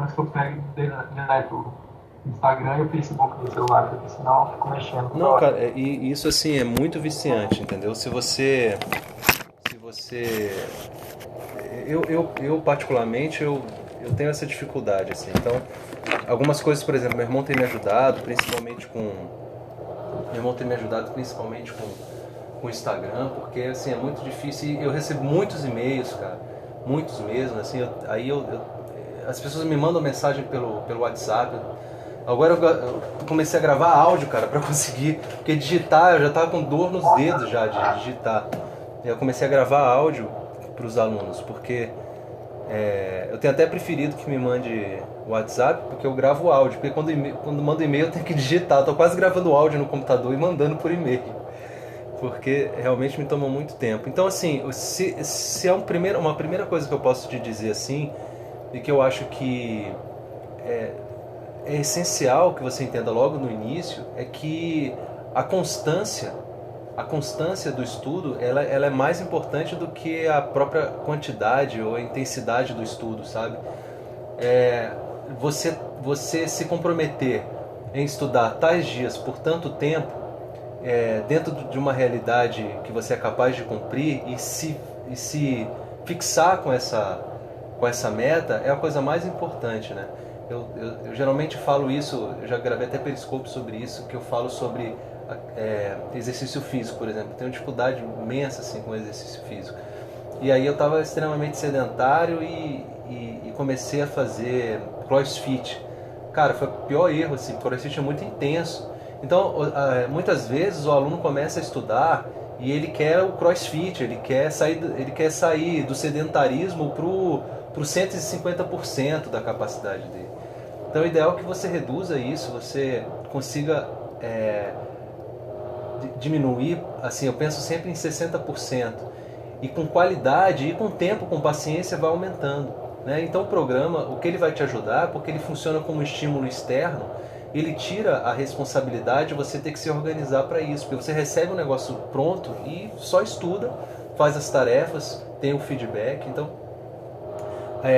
antes que eu pegue direto o Instagram e o Facebook no celular, porque senão eu fico mexendo toda Não, hora. cara, e isso assim é muito viciante, entendeu? Se você eu particularmente eu tenho essa dificuldade assim. Então, algumas coisas, por exemplo, meu irmão tem me ajudado, principalmente com o Instagram, porque assim é muito difícil. E eu recebo muitos e-mails, cara, muitos mesmo, assim. As pessoas me mandam mensagem pelo WhatsApp. Agora eu comecei a gravar áudio, cara, pra conseguir, porque digitar eu já tava com dor nos dedos já de digitar. E eu comecei a gravar áudio pros alunos, porque eu tenho até preferido que me mande WhatsApp, porque eu gravo áudio. Porque quando mando e-mail eu tenho que digitar. Tô quase gravando áudio no computador e mandando por e-mail. Porque realmente me toma muito tempo. Então, assim, se é uma primeira coisa que eu posso te dizer assim, e que eu acho que é essencial que você entenda logo no início, é que a constância, a constância do estudo, ela é mais importante do que a própria quantidade ou a intensidade do estudo, sabe? É, você se comprometer em estudar tais dias por tanto tempo, dentro de uma realidade que você é capaz de cumprir e se fixar com essa meta é a coisa mais importante, né? Eu geralmente falo isso, eu já gravei até Periscope sobre isso, que eu falo sobre exercício físico, por exemplo. Eu tenho dificuldade imensa assim, com exercício físico. E aí eu estava extremamente sedentário e comecei a fazer CrossFit. Cara, foi o pior erro, assim, CrossFit é muito intenso. Então, muitas vezes o aluno começa a estudar e ele quer o CrossFit, ele quer sair do sedentarismo pro 150% da capacidade dele. Então, o ideal é que você reduza isso, você consiga diminuir, assim, eu penso sempre em 60%. E com qualidade e com tempo, com paciência, vai aumentando, né? Então o programa, o que ele vai te ajudar, porque ele funciona como estímulo externo, ele tira a responsabilidade de você ter que se organizar para isso, porque você recebe um negócio pronto e só estuda, faz as tarefas, tem o feedback. Então,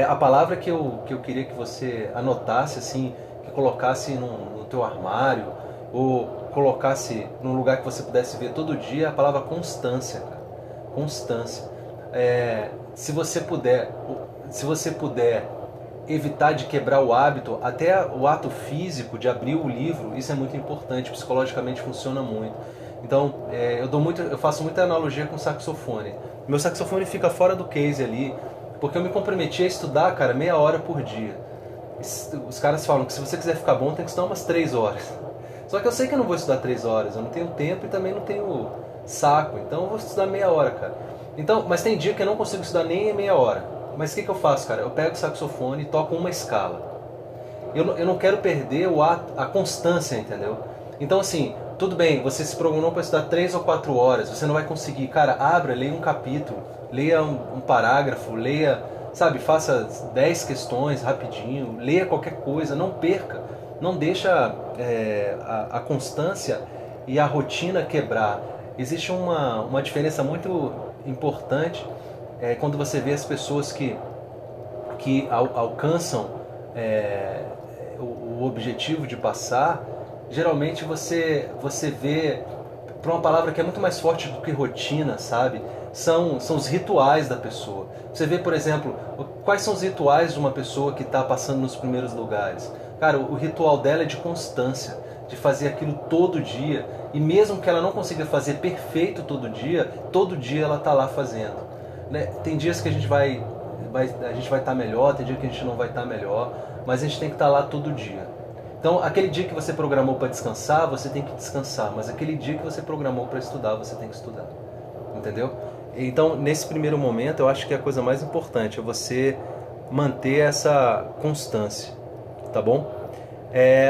a palavra que eu queria que você anotasse, assim, que colocasse no teu armário, ou colocasse num lugar que você pudesse ver todo dia, é a palavra constância, cara. Constância. Se você puder evitar de quebrar o hábito, até o ato físico de abrir o livro, isso é muito importante, psicologicamente funciona muito. Então, eu faço muita analogia com o saxofone. Meu saxofone fica fora do case ali, porque eu me comprometi a estudar, cara, meia hora por dia. Os caras falam que se você quiser ficar bom, tem que estudar umas 3 horas. Só que eu sei que eu não vou estudar 3 horas, eu não tenho tempo e também não tenho saco, então eu vou estudar meia hora, cara. Então, mas tem dia que eu não consigo estudar nem meia hora. Mas o que eu faço, cara? Eu pego o saxofone e toco uma escala. Eu não quero perder a constância, entendeu? Então, assim, tudo bem, você se programou para estudar 3 ou 4 horas, você não vai conseguir. Cara, abra, leia um capítulo, leia um parágrafo, leia, sabe, faça 10 questões rapidinho, leia qualquer coisa, não perca. Não deixa a constância e a rotina quebrar. Existe uma diferença muito importante quando você vê as pessoas que alcançam o objetivo de passar. Geralmente você vê, por uma palavra que é muito mais forte do que rotina, sabe? São os rituais da pessoa. Você vê, por exemplo, quais são os rituais de uma pessoa que está passando nos primeiros lugares. Cara, o ritual dela é de constância, de fazer aquilo todo dia. E mesmo que ela não consiga fazer perfeito todo dia ela está lá fazendo. Né? Tem dias que a gente vai estar melhor, tem dia que a gente não vai estar melhor, mas a gente tem que estar lá todo dia. Então, aquele dia que você programou para descansar, você tem que descansar, mas aquele dia que você programou para estudar, você tem que estudar. Entendeu? Então, nesse primeiro momento, eu acho que a coisa mais importante é você manter essa constância, tá bom?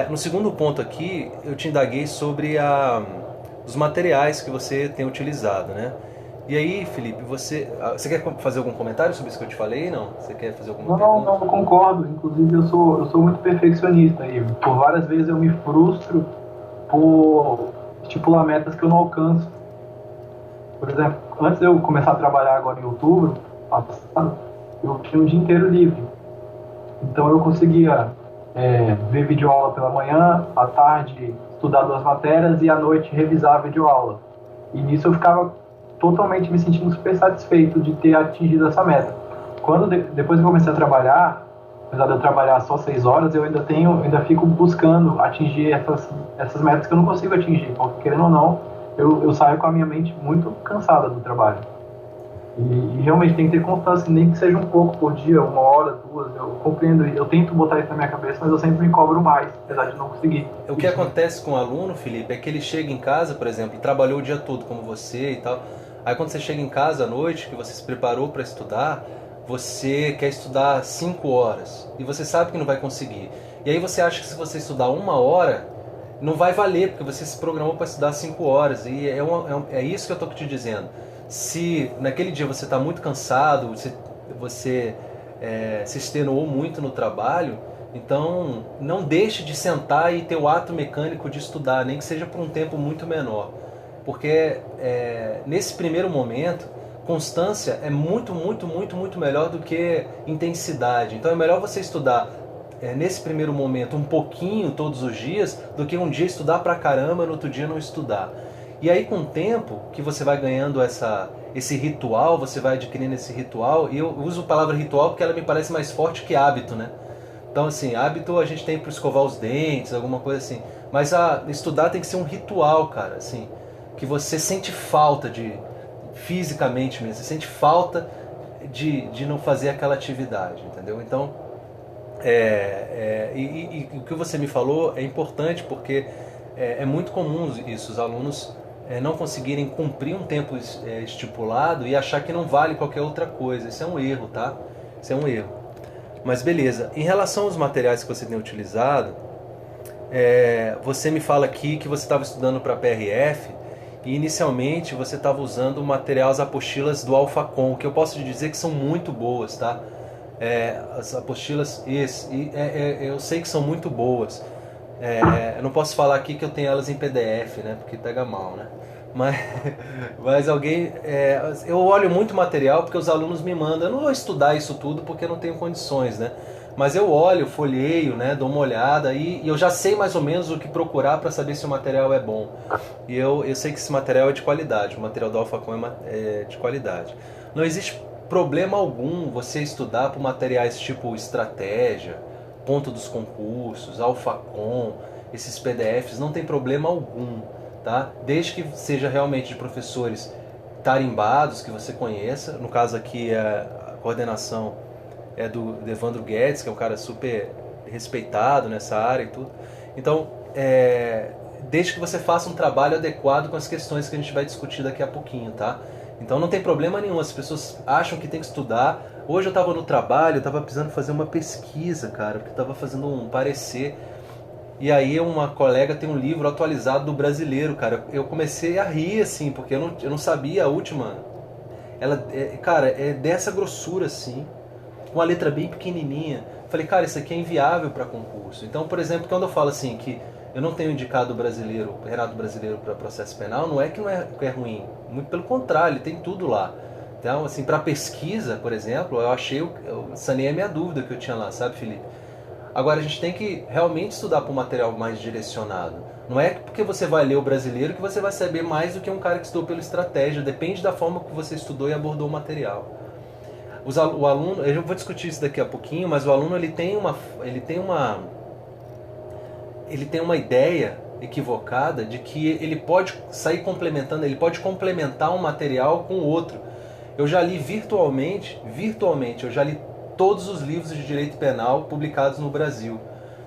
No segundo ponto aqui, eu te indaguei sobre os materiais que você tem utilizado, né? E aí, Felipe, você quer fazer algum comentário sobre isso que eu te falei? Não? Você quer fazer alguma Não, não, pergunta? não, eu concordo. Inclusive, eu sou muito perfeccionista e por várias vezes eu me frustro por estipular metas que eu não alcanço. Por exemplo, antes de eu começar a trabalhar agora em outubro passado, eu tinha um dia inteiro livre. Então eu conseguia ver videoaula pela manhã, à tarde estudar 2 matérias e à noite revisar a videoaula. E nisso eu ficava totalmente me sentindo super satisfeito de ter atingido essa meta. Depois que eu comecei a trabalhar, apesar de eu trabalhar só 6 horas, eu ainda fico buscando atingir essas metas que eu não consigo atingir, porque querendo ou não, eu saio com a minha mente muito cansada do trabalho. E realmente tem que ter constância, nem que seja um pouco por dia, 1 hora, 2. Eu compreendo, eu tento botar isso na minha cabeça, mas eu sempre me cobro mais, apesar de não conseguir. O que acontece com o aluno, Felipe, é que ele chega em casa, por exemplo, trabalhou o dia todo como você e tal. Aí quando você chega em casa à noite, que você se preparou para estudar, você quer estudar 5 horas e você sabe que não vai conseguir. E aí você acha que se você estudar 1 hora, não vai valer, porque você se programou para estudar 5 horas. E é isso que eu estou te dizendo. Se naquele dia você está muito cansado, você se extenuou muito no trabalho, então não deixe de sentar e ter o ato mecânico de estudar, nem que seja por um tempo muito menor. Porque nesse primeiro momento, constância é muito, muito, muito, muito melhor do que intensidade. Então é melhor você estudar nesse primeiro momento um pouquinho todos os dias do que um dia estudar pra caramba e no outro dia não estudar. E aí com o tempo que você vai ganhando esse ritual, você vai adquirindo esse ritual, e eu uso a palavra ritual porque ela me parece mais forte que hábito, né? Então assim, hábito a gente tem para escovar os dentes, alguma coisa assim, mas estudar tem que ser um ritual, cara, assim, que você sente falta fisicamente mesmo, você sente falta de não fazer aquela atividade, entendeu? Então, e o que você me falou é importante porque é muito comum isso, os alunos não conseguirem cumprir um tempo estipulado e achar que não vale qualquer outra coisa. Isso é um erro, tá? Isso é um erro. Mas beleza, em relação aos materiais que você tem utilizado, você me fala aqui que você estava estudando para PRF e inicialmente você estava usando o material, as apostilas do Alphacom, que eu posso te dizer que são muito boas, tá? As apostilas, eu sei que são muito boas. Eu não posso falar aqui que eu tenho elas em PDF, né? Porque pega mal, né? Mas alguém... eu olho muito material porque os alunos me mandam. Eu não vou estudar isso tudo porque eu não tenho condições, né? Mas eu olho, folheio, né? Dou uma olhada e eu já sei mais ou menos o que procurar para saber se o material é bom. E eu sei que esse material é de qualidade. O material do Alphacom é de qualidade. Não existe problema algum você estudar por materiais tipo estratégia, ponto dos concursos, Alphacom, esses PDFs, não tem problema algum, tá? Desde que seja realmente de professores tarimbados, que você conheça. No caso aqui, a coordenação é do Evandro Guedes, que é um cara super respeitado nessa área e tudo. Então, desde que você faça um trabalho adequado com as questões que a gente vai discutir daqui a pouquinho, tá? Então não tem problema nenhum, as pessoas acham que tem que estudar. Hoje eu estava no trabalho, eu estava precisando fazer uma pesquisa, cara, porque eu estava fazendo um parecer. E aí uma colega tem um livro atualizado do brasileiro, cara. Eu comecei a rir, assim, porque eu não sabia a última. Ela, cara, é dessa grossura, assim, uma letra bem pequenininha. Falei, cara, isso aqui é inviável para concurso. Então, por exemplo, quando eu falo assim que eu não tenho indicado o Renato Brasileiro para processo penal, não é que é ruim. Muito pelo contrário, ele tem tudo lá. Então, assim, para pesquisa, por exemplo, eu sanei a minha dúvida que eu tinha lá, sabe, Felipe? Agora, a gente tem que realmente estudar para um material mais direcionado. Não é porque você vai ler o brasileiro que você vai saber mais do que um cara que estudou pela estratégia. Depende da forma que você estudou e abordou o material. O aluno, eu vou discutir isso daqui a pouquinho, mas o aluno ele tem uma ideia equivocada de que ele pode sair complementando, ele pode complementar um material com o outro. Eu já li virtualmente, eu já li todos os livros de direito penal publicados no Brasil.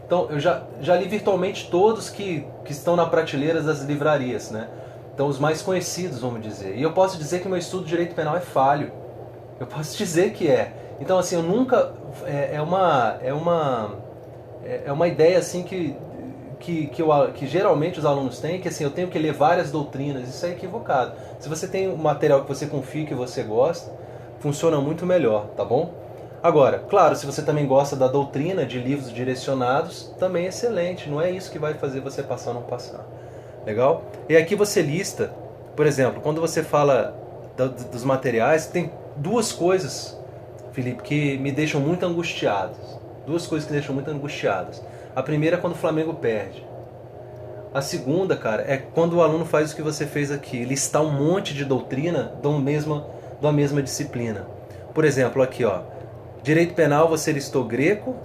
Então, eu já li virtualmente todos que estão na prateleira das livrarias, né? Então, os mais conhecidos, vamos dizer. E eu posso dizer que meu estudo de direito penal é falho. Eu posso dizer que é. Então, assim, eu nunca... É uma ideia, assim, que geralmente os alunos têm, que assim, eu tenho que ler várias doutrinas. Isso é equivocado. Se você tem um material que você confia, que você gosta, funciona muito melhor, tá bom? Agora, claro, se você também gosta da doutrina, de livros direcionados, também é excelente. Não é isso que vai fazer você passar ou não passar. Legal? E aqui você lista, por exemplo, quando você fala dos materiais, tem duas coisas, Felipe, que me deixam muito angustiados. duas coisas que me deixam muito angustiadas. A primeira é quando o Flamengo perde. A segunda, cara, é quando o aluno faz o que você fez aqui, listar um monte de doutrina da mesma disciplina. Por exemplo, aqui, ó, Direito Penal você listou Greco,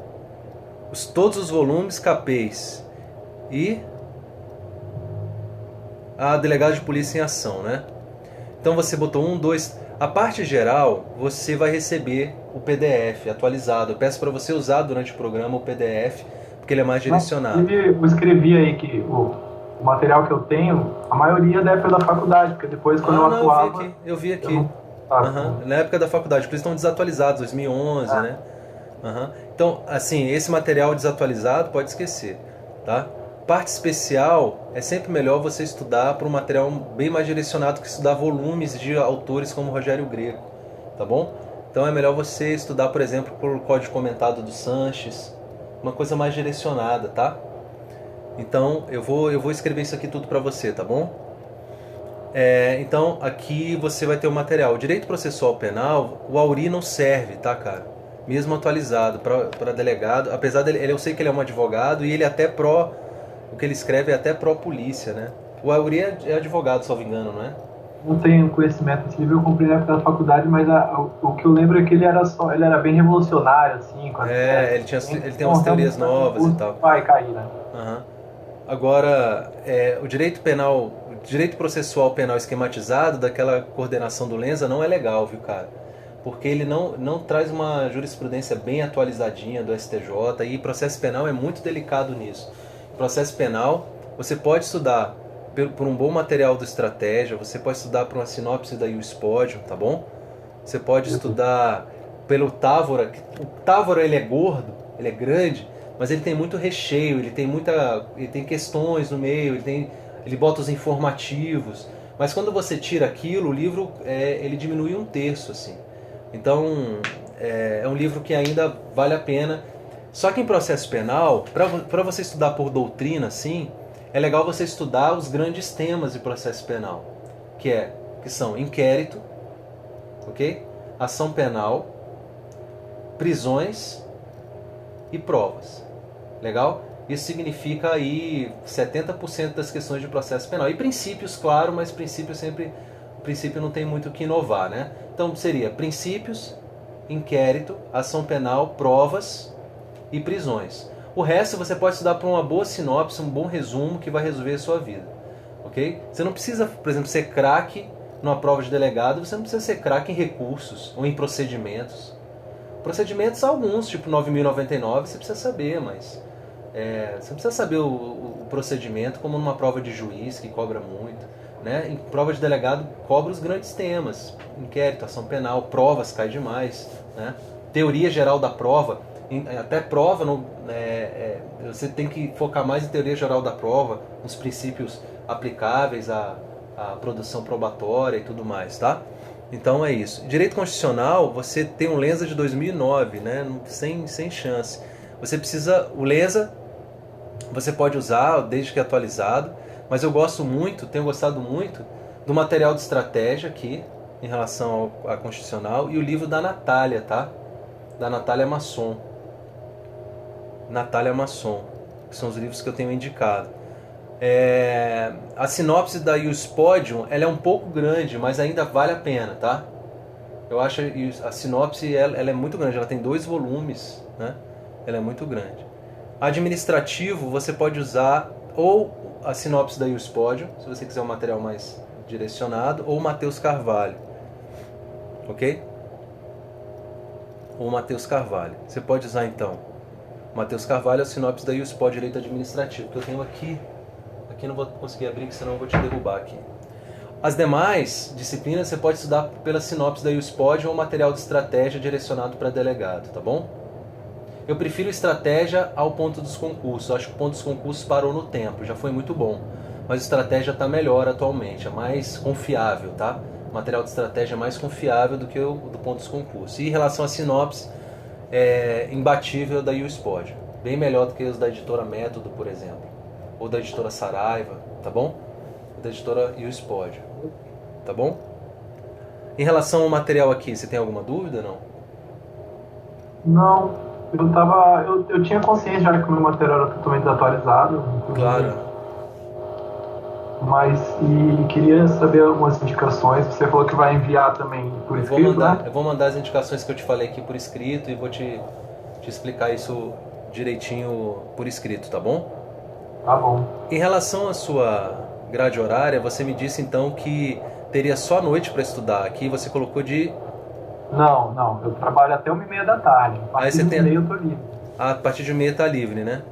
todos os volumes, Capês e a Delegado de Polícia em Ação, né? Então você botou 1, 2... A parte geral, você vai receber o PDF atualizado. Eu peço para você usar durante o programa o PDF, porque ele é mais direcionado. Eu escrevi aí que o material que eu tenho, a maioria é da época da faculdade, porque depois quando eu atuava... Eu vi aqui. Na época da faculdade, porque eles estão desatualizados, 2011, né? Então, assim, esse material desatualizado pode esquecer, tá? Parte especial é sempre melhor você estudar para um material bem mais direcionado que estudar volumes de autores como Rogério Greco, tá bom? Então é melhor você estudar, por exemplo, por Código Comentado do Sanches, uma coisa mais direcionada, tá? Então eu vou escrever isso aqui tudo para você, tá bom? Então aqui você vai ter o material. O Direito Processual Penal, o Auri não serve, tá, cara? Mesmo atualizado para delegado, apesar dele, eu sei que ele é um advogado e ele é até o que ele escreve é até pró-polícia, né? O Auri é advogado, se não me engano, não é? Não tenho conhecimento desse livro, eu comprei na época da faculdade, mas o que eu lembro é que ele era bem revolucionário, assim. Ele tem umas teorias novas e tal. Vai cair, né? Agora, o direito penal, o direito processual penal esquematizado daquela coordenação do Lenza não é legal, viu, cara? Porque ele não traz uma jurisprudência bem atualizadinha do STJ e processo penal é muito delicado nisso. Processo penal, você pode estudar por um bom material do Estratégia, você pode estudar por uma sinopse da Iuspodium, tá bom? Você pode estudar pelo Távora. O Távora, ele é gordo, ele é grande, mas ele tem muito recheio, ele tem questões no meio, ele bota os informativos. Mas quando você tira aquilo, o livro ele diminui 1/3, assim. Então, é um livro que ainda vale a pena. Só que em processo penal, para você estudar por doutrina, assim, é legal você estudar os grandes temas de processo penal, que são inquérito, ok? Ação penal, prisões e provas. Legal? Isso significa aí 70% das questões de processo penal. E princípios, claro, mas o princípio não tem muito o que inovar, né? Então seria princípios, inquérito, ação penal, provas e prisões. O resto você pode estudar por uma boa sinopse, um bom resumo que vai resolver a sua vida, ok? Você não precisa, por exemplo, ser craque numa prova de delegado, você não precisa ser craque em recursos ou em procedimentos. Procedimentos alguns, tipo 9.099, você precisa saber, mas você não precisa saber o procedimento como numa prova de juiz, que cobra muito, né? Em prova de delegado, cobra os grandes temas, inquérito, ação penal, provas, cai demais, né? Teoria geral da prova, até prova, você tem que focar mais em teoria geral da prova, nos princípios aplicáveis à produção probatória e tudo mais, tá? Então é isso. Direito constitucional, você tem um Lenza de 2009, né? Sem chance. Você precisa, o Lenza, você pode usar desde que é atualizado, mas eu tenho gostado muito do material de estratégia aqui, em relação à constitucional, e o livro da Natália, tá? Da Natália Masson. Natália Masson, que são os livros que eu tenho indicado. A sinopse da Iuspodium, ela é um pouco grande, mas ainda vale a pena, tá? Eu acho a sinopse ela é muito grande, ela tem 2 volumes, né? Ela é muito grande. Administrativo, você pode usar ou a sinopse da Iuspodium, se você quiser um material mais direcionado, ou o Matheus Carvalho, ok? Ou o Matheus Carvalho. Você pode usar então Matheus Carvalho, a sinopse da Iuspodium Direito Administrativo, que eu tenho aqui. Aqui não vou conseguir abrir, senão eu vou te derrubar aqui. As demais disciplinas você pode estudar pela sinopse da Iuspodium ou material de estratégia direcionado para delegado, tá bom? Eu prefiro estratégia ao ponto dos concursos. Eu acho que o ponto dos concursos parou no tempo, já foi muito bom. Mas a estratégia está melhor atualmente, é mais confiável, tá? O material de estratégia é mais confiável do que o do ponto dos concursos. E em relação à sinopse, é imbatível da Iuspodium. Bem melhor do que os da editora Método, por exemplo. Ou da editora Saraiva, tá bom? Ou da editora Iuspodium, tá bom? Em relação ao material aqui, você tem alguma dúvida, não? Não. Eu tinha consciência já que o meu material era totalmente desatualizado, Claro. mas queria saber algumas indicações. Você falou que vai enviar também por escrito, né? Eu vou mandar as indicações que eu te falei aqui por escrito e vou te explicar isso direitinho por escrito, tá bom? Tá bom. Em relação à sua grade horária, você me disse então que teria só a noite para estudar. Aqui você colocou de... Não, eu trabalho até 1h30 da tarde. A Aí partir você de tem... 1h30 eu tô livre. A partir de 1h30 tá livre, né?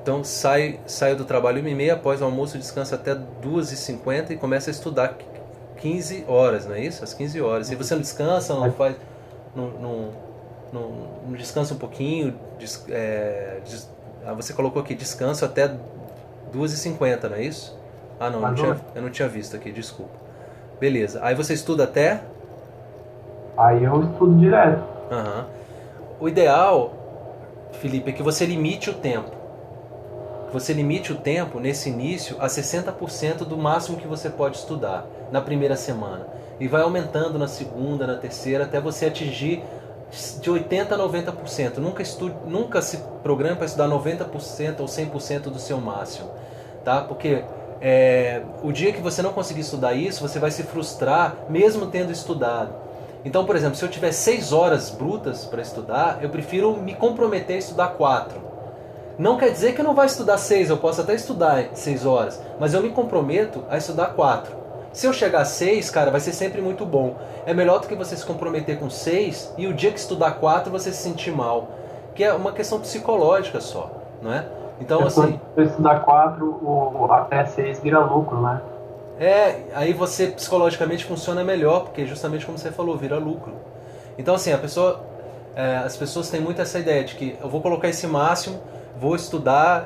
Então saio do trabalho 1h30, após o almoço descansa até 2h50 e começa a estudar 15 horas, não é isso? Às 15 horas. Se você não descansa, não faz... Não descansa um pouquinho, você colocou aqui, descanso até 2h50, não é isso? Ah, não, eu não tinha visto aqui, desculpa. Beleza, aí você estuda até? Aí eu estudo direto. Uhum. O ideal, Felipe, é que você limite o tempo. Você limite o tempo nesse início a 60% do máximo que você pode estudar na primeira semana. E vai aumentando na segunda, na terceira, até você atingir de 80% a 90%. Nunca se programe para estudar 90% ou 100% do seu máximo. Tá? Porque o dia que você não conseguir estudar isso, você vai se frustrar mesmo tendo estudado. Então, por exemplo, se eu tiver 6 horas brutas para estudar, eu prefiro me comprometer a estudar 4. Não quer dizer que eu não vou estudar 6, eu posso até estudar 6 horas, mas eu me comprometo a estudar 4. Se eu chegar a 6, cara, vai ser sempre muito bom. É melhor do que você se comprometer com 6 e o dia que estudar 4 você se sentir mal. Que é uma questão psicológica só, não é? Então, assim... Se eu estudar 4, até 6 vira lucro, né? Aí você psicologicamente funciona melhor, porque justamente como você falou, vira lucro. Então assim, as pessoas têm muito essa ideia de que eu vou colocar esse máximo, vou estudar,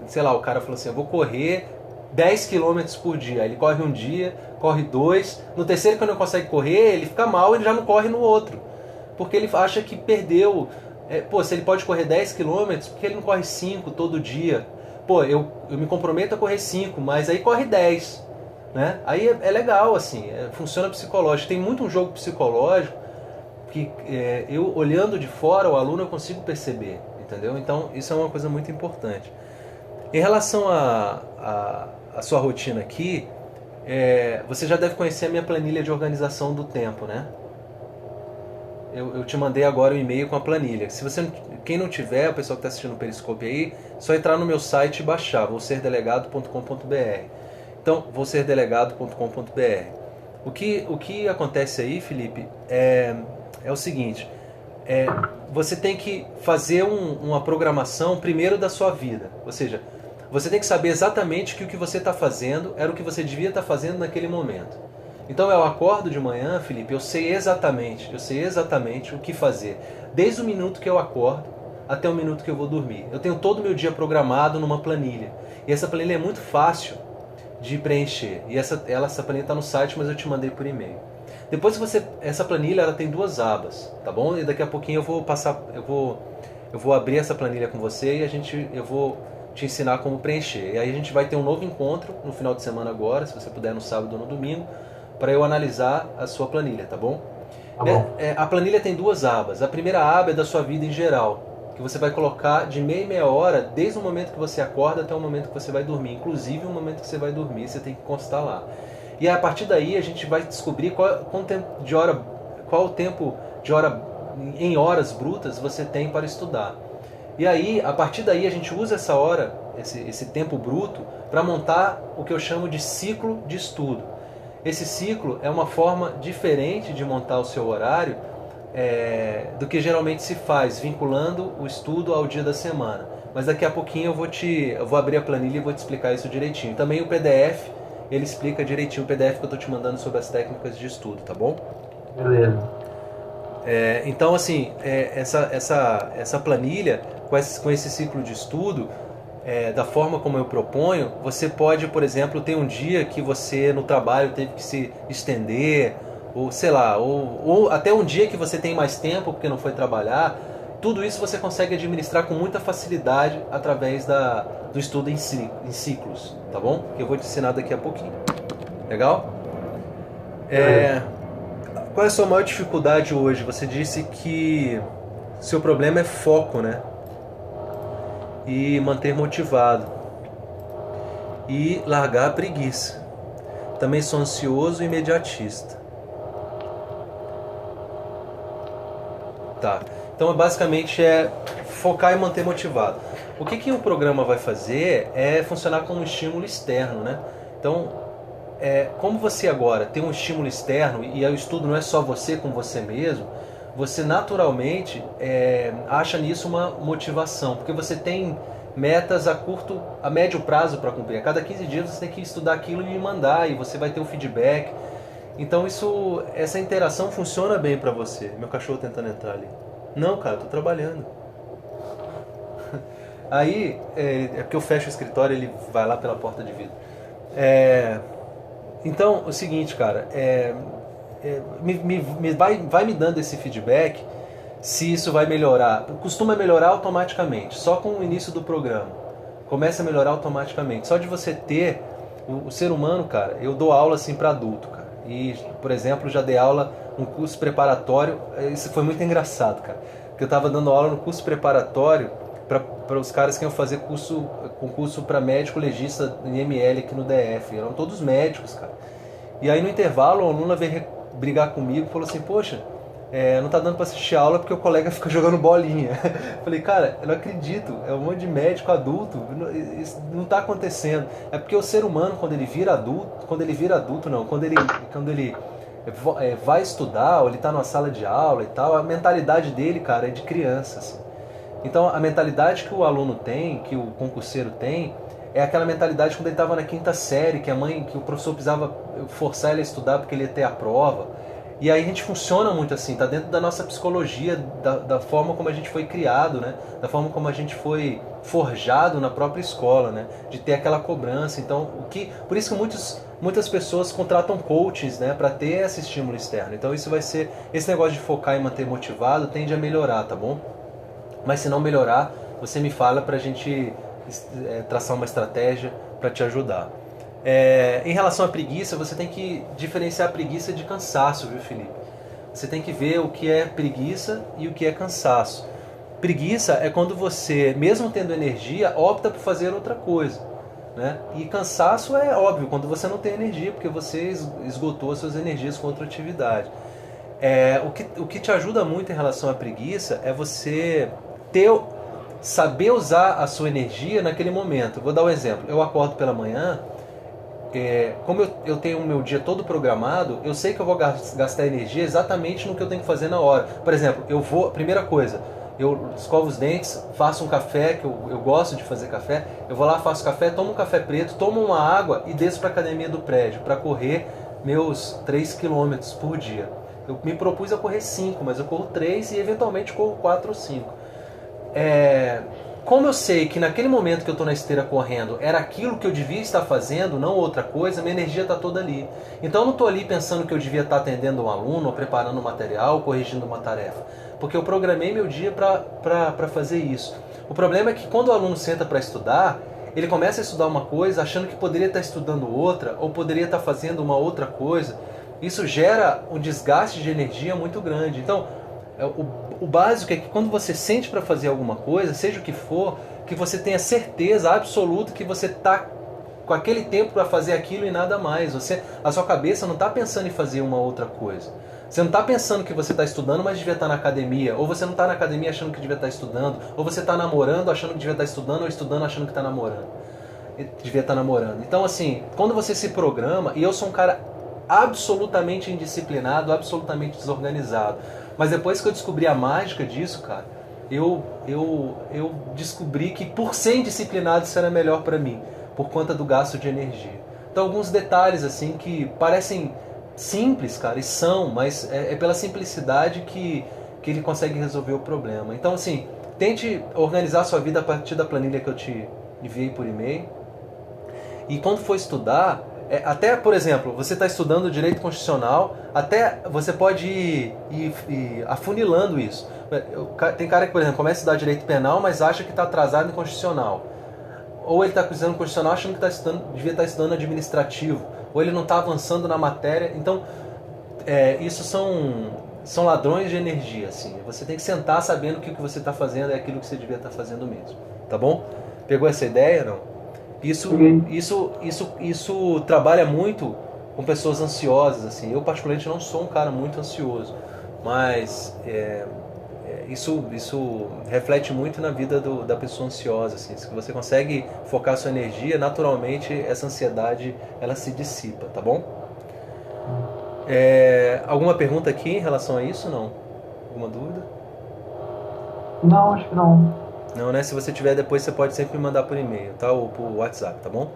sei lá, o cara falou assim, eu vou correr 10 quilômetros por dia. Aí ele corre um dia, corre 2, no terceiro que ele não consegue correr, ele fica mal, ele já não corre no outro. Porque ele acha que perdeu, se ele pode correr 10 quilômetros, por que ele não corre 5 todo dia? Eu me comprometo a correr 5, mas aí corre 10. Né? Aí é legal, assim, funciona psicológico. Tem muito um jogo psicológico que eu, olhando de fora o aluno, eu consigo perceber, entendeu? Então isso é uma coisa muito importante. Em relação à sua rotina aqui, você já deve conhecer a minha planilha de organização do tempo, né? Eu te mandei agora um e-mail com a planilha. Se você, quem não tiver, o pessoal que está assistindo o Periscope aí, só entrar no meu site e baixar, vocêrdelegado.com.br. Então, vocêrdelegado.com.br. O que acontece aí, Felipe, é o seguinte, você tem que fazer uma programação primeiro da sua vida, ou seja, você tem que saber exatamente que o que você está fazendo era o que você devia estar fazendo naquele momento. Então eu acordo de manhã, Felipe, eu sei exatamente o que fazer, desde o minuto que eu acordo até o minuto que eu vou dormir. Eu tenho todo o meu dia programado numa planilha, e essa planilha é muito fácil de preencher. E essa planilha está no site, mas eu te mandei por e-mail. Depois essa planilha ela tem 2 abas, tá bom? E daqui a pouquinho eu vou abrir essa planilha com você e eu vou te ensinar como preencher. E aí a gente vai ter um novo encontro no final de semana agora, se você puder no sábado ou no domingo, para eu analisar a sua planilha, tá bom? Tá bom. A planilha tem 2 abas. A primeira aba é da sua vida em geral, que você vai colocar de meia em meia hora, desde o momento que você acorda até o momento que você vai dormir. Inclusive o momento que você vai dormir, você tem que constar lá. E a partir daí a gente vai descobrir qual o tempo de hora em horas brutas você tem para estudar. E aí, a partir daí, a gente usa essa hora, esse tempo bruto, para montar o que eu chamo de ciclo de estudo. Esse ciclo é uma forma diferente de montar o seu horário do que geralmente se faz, vinculando o estudo ao dia da semana. Mas daqui a pouquinho eu vou abrir a planilha e vou te explicar isso direitinho. Também o PDF, ele explica direitinho o PDF que eu estou te mandando sobre as técnicas de estudo, tá bom? Beleza. Então, assim, essa planilha, com esse ciclo de estudo, da forma como eu proponho, você pode, por exemplo, ter um dia que você no trabalho teve que se estender, ou sei lá, ou até um dia que você tem mais tempo porque não foi trabalhar. Tudo isso você consegue administrar com muita facilidade através do estudo em ciclos, tá bom? Que eu vou te ensinar daqui a pouquinho. Legal? Qual é a sua maior dificuldade hoje? Você disse que seu problema é foco, né? E manter motivado. E largar a preguiça. Também sou ansioso e imediatista. Tá. Então, basicamente, é focar e manter motivado. O que o programa vai fazer é funcionar como um estímulo externo, né? Então, como você agora tem um estímulo externo e o estudo não é só você com você mesmo, você naturalmente acha nisso uma motivação, porque você tem metas a médio prazo para cumprir. A cada 15 dias você tem que estudar aquilo e mandar, e você vai ter um feedback. Então essa interação funciona bem para você. Meu cachorro tentando entrar ali. Não, cara, tô trabalhando. Aí, é porque eu fecho o escritório, ele vai lá pela porta de vidro. Então, o seguinte, cara, vai me dando esse feedback se isso vai melhorar. Costuma melhorar automaticamente, só com o início do programa. Começa a melhorar automaticamente. Só de você ter o ser humano, cara, eu dou aula assim para adulto, cara. E, por exemplo, já dei aula um curso preparatório. Isso foi muito engraçado, cara. Porque eu estava dando aula no curso preparatório para os caras que iam fazer concurso para médico legista em ML aqui no DF. Eram todos médicos, cara. E aí no intervalo, o aluno veio brigar comigo e falou assim: poxa, não tá dando para assistir a aula porque o colega fica jogando bolinha. Falei, cara, eu não acredito, é um monte de médico adulto, isso não tá acontecendo. É porque o ser humano, quando ele vira adulto, quando ele vai estudar, ou ele tá numa sala de aula e tal, a mentalidade dele, cara, é de criança, assim. Então a mentalidade que o aluno tem, que o concurseiro tem, é aquela mentalidade quando ele estava na quinta série, que o professor precisava forçar ele a estudar porque ele ia ter a prova. E aí a gente funciona muito assim, tá dentro da nossa psicologia, da forma como a gente foi criado, né? Da forma como a gente foi forjado na própria escola, né? De ter aquela cobrança. Então, por isso que muitas pessoas contratam coaches, né? Para ter esse estímulo externo. Então isso vai ser, esse negócio de focar e manter motivado tende a melhorar, tá bom? Mas se não melhorar, você me fala pra gente traçar uma estratégia para te ajudar. Em relação à preguiça, você tem que diferenciar a preguiça de cansaço, viu, Felipe? Você tem que ver o que é preguiça e o que é cansaço. Preguiça é quando você, mesmo tendo energia, opta por fazer outra coisa, né? E cansaço é óbvio, quando você não tem energia, porque você esgotou as suas energias com outra atividade. O que te ajuda muito em relação à preguiça é você saber usar a sua energia naquele momento. Vou dar um exemplo. Eu acordo pela manhã, como eu tenho o meu dia todo programado, eu sei que eu vou gastar energia exatamente no que eu tenho que fazer na hora. Por exemplo, primeira coisa, eu escovo os dentes, faço um café, que eu gosto de fazer café, eu vou lá, faço café, tomo um café preto, tomo uma água e desço para a academia do prédio para correr meus 3 km por dia. Eu me propus a correr 5, mas eu corro 3 e eventualmente corro 4 ou 5. Como eu sei que naquele momento que eu estou na esteira correndo era aquilo que eu devia estar fazendo, não outra coisa, minha energia está toda ali. Então eu não estou ali pensando que eu devia estar atendendo um aluno, ou preparando um material, ou corrigindo uma tarefa. Porque eu programei meu dia para fazer isso. O problema é que quando o aluno senta para estudar, ele começa a estudar uma coisa achando que poderia estar estudando outra, ou poderia estar fazendo uma outra coisa. Isso gera um desgaste de energia muito grande. Então, o básico é que quando você sente para fazer alguma coisa, seja o que for, que você tenha certeza absoluta que você está com aquele tempo para fazer aquilo e nada mais. A sua cabeça não está pensando em fazer uma outra coisa. Você não está pensando que você está estudando, mas devia estar na academia. Ou você não está na academia achando que devia estar estudando. Ou você está namorando achando que devia estar estudando, ou estudando achando que está namorando. Devia estar namorando. Então, assim, quando você se programa, e eu sou um cara absolutamente indisciplinado, absolutamente desorganizado. Mas depois que eu descobri a mágica disso, cara, eu descobri que por ser indisciplinado isso era melhor para mim, por conta do gasto de energia. Então alguns detalhes assim que parecem simples, cara, e são, mas é pela simplicidade que ele consegue resolver o problema. Então assim, tente organizar a sua vida a partir da planilha que eu te enviei por e-mail. E quando for estudar, até, por exemplo, você está estudando direito constitucional, até você pode ir afunilando isso. Tem cara que, por exemplo, começa a estudar direito penal, mas acha que está atrasado em constitucional. Ou ele está estudando constitucional achando que devia estar estudando administrativo. Ou ele não está avançando na matéria. Então, isso são são ladrões de energia, assim. Você tem que sentar sabendo que o que você está fazendo é aquilo que você devia estar fazendo mesmo, tá bom? Pegou essa ideia, não? Isso trabalha muito com pessoas ansiosas, assim. Eu particularmente não sou um cara muito ansioso, mas isso reflete muito na vida da pessoa ansiosa, assim. Se você consegue focar sua energia, naturalmente essa ansiedade ela se dissipa, tá bom? Alguma pergunta aqui em relação a isso, não? Alguma dúvida? Não, acho que não. Não, né? Se você tiver depois, você pode sempre me mandar por e-mail, tá? Ou por WhatsApp, tá bom?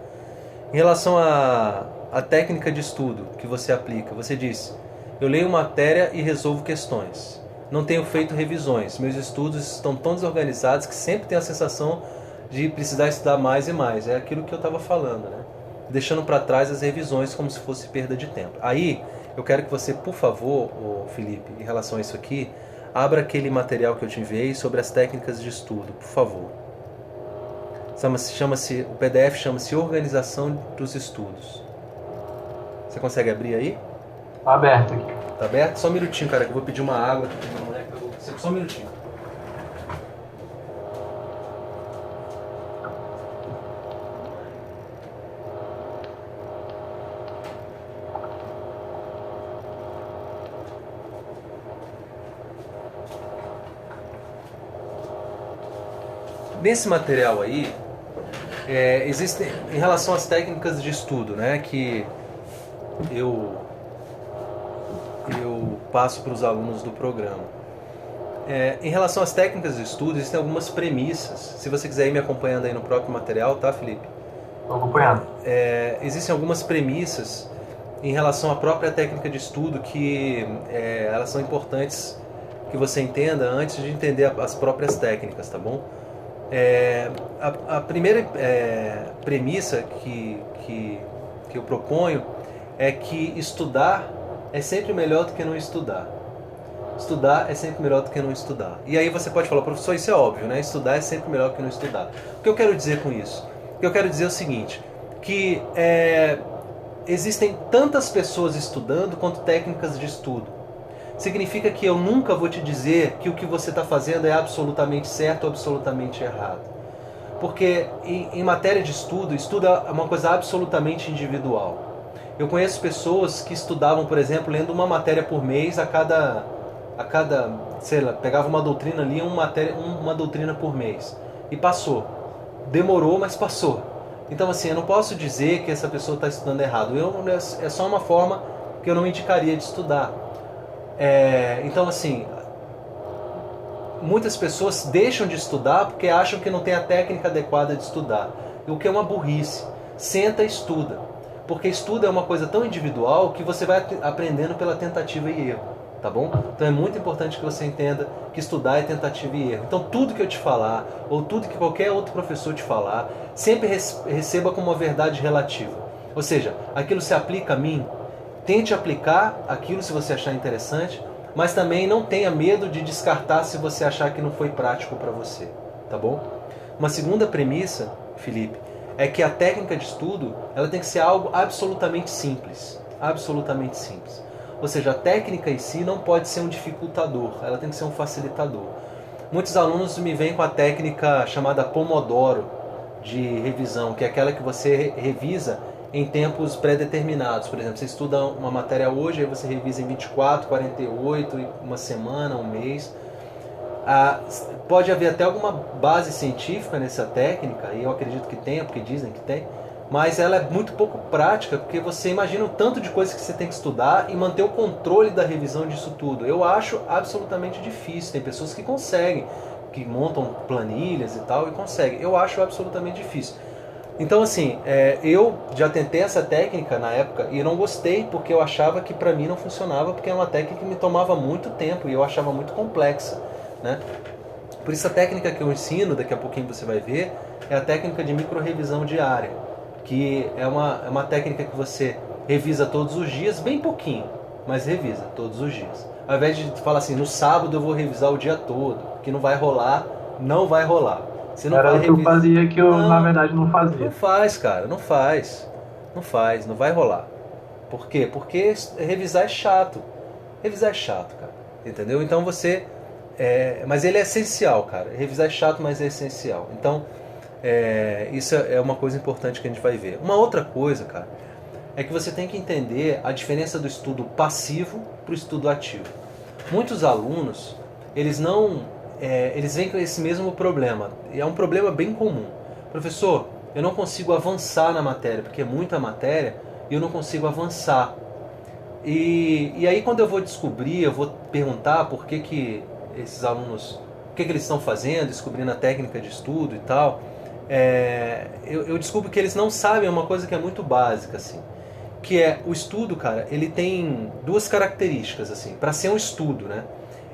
Em relação à técnica de estudo que você aplica, você diz: eu leio matéria e resolvo questões. Não tenho feito revisões. Meus estudos estão tão desorganizados que sempre tenho a sensação de precisar estudar mais e mais. É aquilo que eu estava falando, né? Deixando para trás as revisões como se fosse perda de tempo. Aí, eu quero que você, por favor, Felipe, em relação a isso aqui, abra aquele material que eu te enviei sobre as técnicas de estudo, por favor. O PDF chama-se Organização dos Estudos. Você consegue abrir aí? Tá aberto aqui. Tá aberto? Só um minutinho, cara, que eu vou pedir uma água. Só um minutinho. Nesse material aí, existem, em relação às técnicas de estudo, né, que eu passo para os alunos do programa. Em relação às técnicas de estudo, existem algumas premissas. Se você quiser ir me acompanhando aí no próprio material, tá, Felipe? Estou acompanhando. Existem algumas premissas em relação à própria técnica de estudo que elas são importantes que você entenda antes de entender as próprias técnicas, tá bom? A primeira premissa que eu proponho é que estudar é sempre melhor do que não estudar. Estudar é sempre melhor do que não estudar. E aí você pode falar: professor, isso é óbvio, né? Estudar é sempre melhor do que não estudar. O que eu quero dizer com isso? O que eu quero dizer é o seguinte, que existem tantas pessoas estudando quanto técnicas de estudo. Significa que eu nunca vou te dizer que o que você está fazendo é absolutamente certo ou absolutamente errado. Porque em matéria de estudo é uma coisa absolutamente individual. Eu conheço pessoas que estudavam, por exemplo, lendo uma matéria por mês a cada sei lá, pegava uma doutrina ali, uma doutrina por mês. E passou. Demorou, mas passou. Então, assim, eu não posso dizer que essa pessoa está estudando errado. É só uma forma que eu não indicaria de estudar. Então, assim, muitas pessoas deixam de estudar porque acham que não tem a técnica adequada de estudar. O que é uma burrice. Senta e estuda. Porque estudo é uma coisa tão individual que você vai aprendendo pela tentativa e erro, tá bom? Então é muito importante que você entenda que estudar é tentativa e erro. Então tudo que eu te falar, ou tudo que qualquer outro professor te falar, sempre receba como uma verdade relativa. Ou seja, aquilo se aplica a mim, tente aplicar aquilo se você achar interessante, mas também não tenha medo de descartar se você achar que não foi prático para você, tá bom? Uma segunda premissa, Felipe, é que a técnica de estudo ela tem que ser algo absolutamente simples. Absolutamente simples. Ou seja, a técnica em si não pode ser um dificultador, ela tem que ser um facilitador. Muitos alunos me vêm com a técnica chamada Pomodoro de revisão, que é aquela que você revisa em tempos pré-determinados. Por exemplo, você estuda uma matéria hoje, aí você revisa em 24, 48, uma semana, um mês. Pode haver até alguma base científica nessa técnica, e eu acredito que tenha, porque dizem que tem, mas ela é muito pouco prática, porque você imagina o tanto de coisas que você tem que estudar e manter o controle da revisão disso tudo. Eu acho absolutamente difícil. Tem pessoas que conseguem, que montam planilhas e tal, e conseguem. Eu acho absolutamente difícil. Então, assim, eu já tentei essa técnica na época e não gostei, porque eu achava que pra mim não funcionava, porque é uma técnica que me tomava muito tempo e eu achava muito complexa, né? Por isso a técnica que eu ensino, daqui a pouquinho você vai ver, é a técnica de micro-revisão diária, que é uma técnica que você revisa todos os dias, bem pouquinho, mas revisa todos os dias. Ao invés de falar assim, no sábado eu vou revisar o dia todo, que não vai rolar, não vai rolar. Você não Era vai o que eu fazia que eu, na verdade, não fazia. Não faz, cara, não faz. Não faz, não vai rolar. Por quê? Porque revisar é chato. Revisar é chato, cara. entendeu? Então você... mas ele é essencial, cara. Revisar é chato, mas é essencial. Então, isso é uma coisa importante que a gente vai ver. Uma outra coisa, cara, é que você tem que entender a diferença do estudo passivo para o estudo ativo. Muitos alunos, eles vêm com esse mesmo problema. E é um problema bem comum. Professor, eu não consigo avançar na matéria, porque é muita matéria, e eu não consigo avançar. E aí quando eu vou descobrir, eu vou perguntar por que esses alunos, o que eles estão fazendo, descobrindo a técnica de estudo e tal, eu descubro que eles não sabem uma coisa que é muito básica, assim, que é o estudo, cara, ele tem duas características, assim, para ser um estudo, né?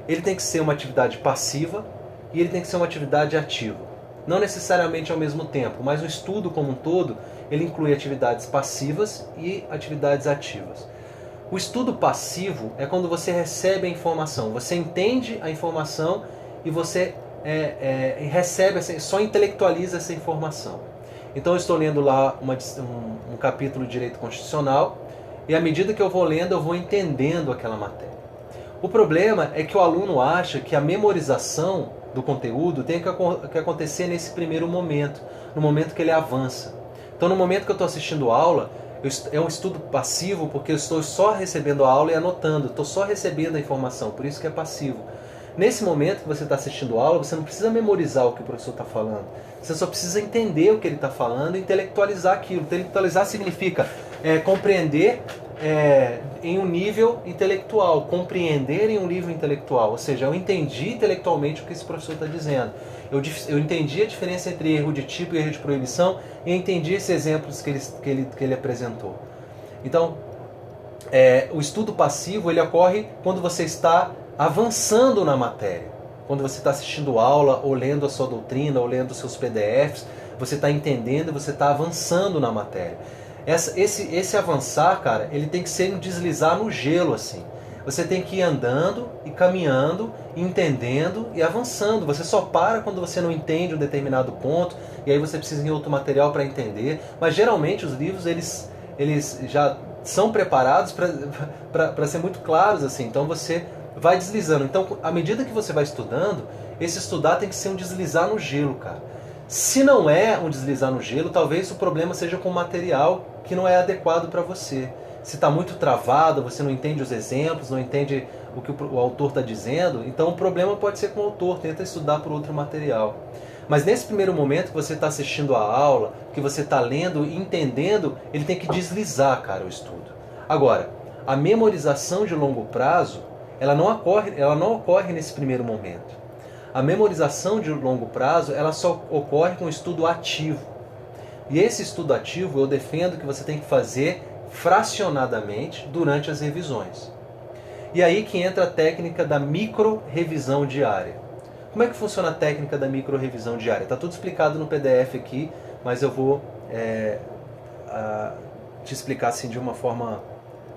Ele tem que ser uma atividade passiva e ele tem que ser uma atividade ativa. Não necessariamente ao mesmo tempo, mas o estudo como um todo, ele inclui atividades passivas e atividades ativas. O estudo passivo é quando você recebe a informação, você entende a informação e você recebe, só intelectualiza essa informação. Então eu estou lendo lá um capítulo de Direito Constitucional e à medida que eu vou lendo, eu vou entendendo aquela matéria. O problema é que o aluno acha que a memorização do conteúdo tem que acontecer nesse primeiro momento, no momento que ele avança. Então no momento que eu estou assistindo a aula, é um estudo passivo porque eu estou só recebendo a aula e anotando, estou só recebendo a informação, por isso que é passivo. Nesse momento que você está assistindo a aula, você não precisa memorizar o que o professor está falando. Você só precisa entender o que ele está falando e intelectualizar aquilo. Intelectualizar significa compreender em um nível intelectual, compreender em um nível intelectual. Ou seja, eu entendi intelectualmente o que esse professor está dizendo. Eu entendi a diferença entre erro de tipo e erro de proibição e entendi esses exemplos que ele apresentou. Então, o estudo passivo ele ocorre quando você está avançando na matéria. Quando você está assistindo aula, ou lendo a sua doutrina, ou lendo os seus PDFs, você está entendendo, você está avançando na matéria. Esse avançar, cara, ele tem que ser um deslizar no gelo, assim. Você tem que ir andando e caminhando, entendendo e avançando. Você só para quando você não entende um determinado ponto, e aí você precisa de outro material para entender. Mas geralmente os livros, eles já são preparados para ser muito claros, assim. Então você vai deslizando. Então, à medida que você vai estudando, esse estudar tem que ser um deslizar no gelo, cara. Se não é um deslizar no gelo, talvez o problema seja com o material que não é adequado para você. Se está muito travado, você não entende os exemplos, não entende o que o autor está dizendo, então o problema pode ser com o autor, tenta estudar por outro material. Mas nesse primeiro momento que você está assistindo a aula, que você está lendo e entendendo, ele tem que deslizar, cara, o estudo. Agora, a memorização de longo prazo, ela não ocorre nesse primeiro momento. A memorização de longo prazo, ela só ocorre com o estudo ativo. E esse estudo ativo, eu defendo que você tem que fazer fracionadamente durante as revisões. E aí que entra a técnica da micro-revisão diária. Como é que funciona a técnica da micro-revisão diária? Está tudo explicado no PDF aqui, mas eu vou te explicar assim, de uma forma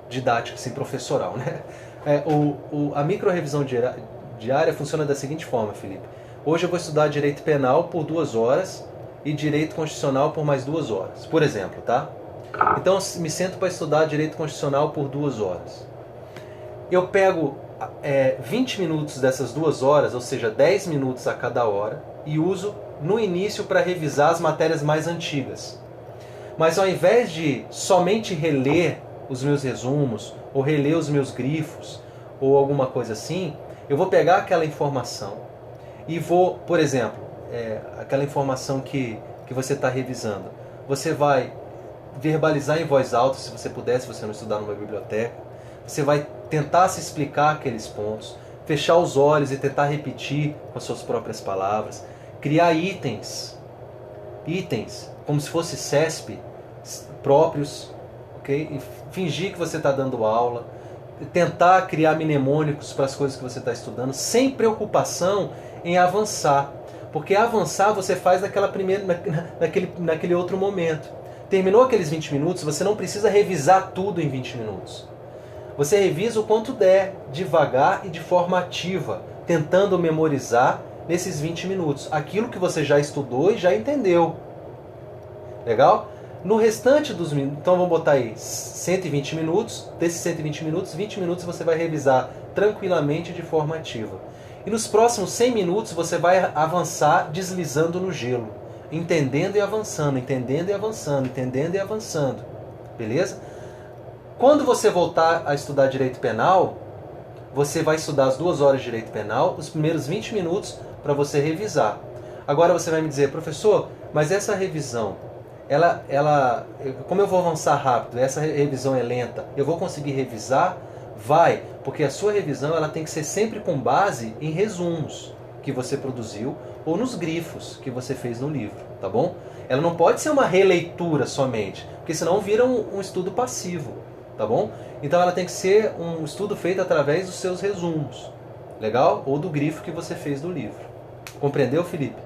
didática, assim, professoral, né? A micro-revisão diária funciona da seguinte forma, Felipe. Hoje eu vou estudar Direito Penal por 2 horas e Direito Constitucional por mais 2 horas, por exemplo, tá? Então eu me sento para estudar Direito Constitucional por 2 horas. Eu pego 20 minutos dessas 2 horas, ou seja, 10 minutos a cada hora, e uso no início para revisar as matérias mais antigas. Mas ao invés de somente reler os meus resumos, ou reler os meus grifos, ou alguma coisa assim, eu vou pegar aquela informação e vou, por exemplo, aquela informação que você está revisando, você vai verbalizar em voz alta, se você puder, se você não estudar numa biblioteca, você vai tentar se explicar aqueles pontos, fechar os olhos e tentar repetir com as suas próprias palavras, criar itens, como se fosse CESP, próprios, ok? E fingir que você está dando aula, tentar criar mnemônicos para as coisas que você está estudando, sem preocupação em avançar. Porque avançar você faz naquele outro momento. Terminou aqueles 20 minutos, você não precisa revisar tudo em 20 minutos. Você revisa o quanto der, devagar e de forma ativa, tentando memorizar nesses 20 minutos aquilo que você já estudou e já entendeu. Legal? No restante dos minutos, então vamos botar aí 120 minutos, desses 120 minutos, 20 minutos você vai revisar tranquilamente de forma ativa. E nos próximos 100 minutos você vai avançar deslizando no gelo, entendendo e avançando, entendendo e avançando, entendendo e avançando. Beleza? Quando você voltar a estudar direito penal, você vai estudar as 2 horas de direito penal, os primeiros 20 minutos para você revisar. Agora você vai me dizer, professor, mas essa revisão, como eu vou avançar rápido, essa revisão é lenta, eu vou conseguir revisar? Vai, porque a sua revisão ela tem que ser sempre com base em resumos que você produziu ou nos grifos que você fez no livro, tá bom? Ela não pode ser uma releitura somente, porque senão vira um estudo passivo, tá bom? Então ela tem que ser um estudo feito através dos seus resumos, legal? Ou do grifo que você fez do livro. Compreendeu, Felipe?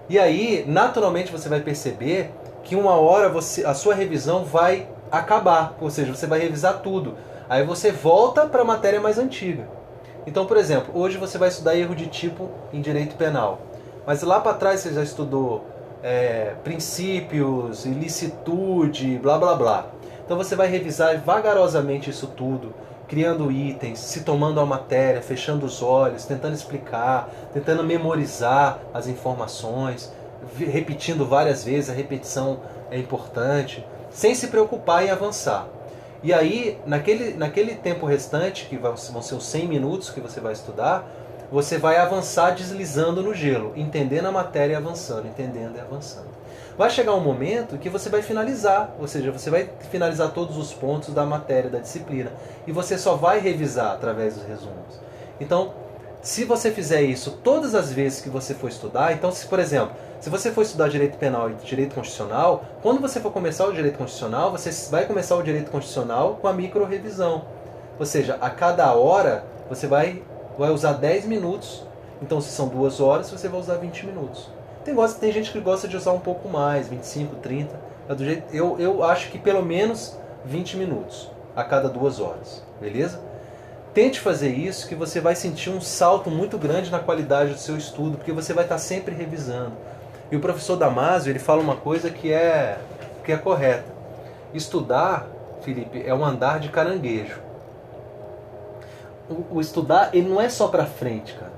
E aí, naturalmente você vai perceber que uma hora a sua revisão vai acabar, ou seja, você vai revisar tudo. Aí você volta para a matéria mais antiga. Então, por exemplo, hoje você vai estudar erro de tipo em direito penal. Mas lá para trás você já estudou princípios, ilicitude, blá blá blá. Então você vai revisar vagarosamente isso tudo, criando itens, se tomando a matéria, fechando os olhos, tentando explicar, tentando memorizar as informações, repetindo várias vezes, a repetição é importante, sem se preocupar em avançar. E aí, naquele tempo restante, que vão ser os 100 minutos que você vai estudar, você vai avançar deslizando no gelo, entendendo a matéria e avançando, entendendo e avançando. Vai chegar um momento que você vai finalizar, ou seja, você vai finalizar todos os pontos da matéria, da disciplina, e você só vai revisar através dos resumos. Então, se você fizer isso todas as vezes que você for estudar, então, por exemplo, se você for estudar direito penal e direito constitucional, quando você for começar o direito constitucional, você vai começar o direito constitucional com a micro-revisão. Ou seja, a cada hora você vai usar 10 minutos. Então, se são 2 horas, você vai usar 20 minutos. Tem gente que gosta de usar um pouco mais, 25, 30. Eu acho que pelo menos 20 minutos a cada 2 horas. Beleza? Tente fazer isso que você vai sentir um salto muito grande na qualidade do seu estudo, porque você vai estar sempre revisando. E o professor Damasio, ele fala uma coisa que é correta. Estudar, Felipe, é um andar de caranguejo. O estudar, ele não é só para frente, cara.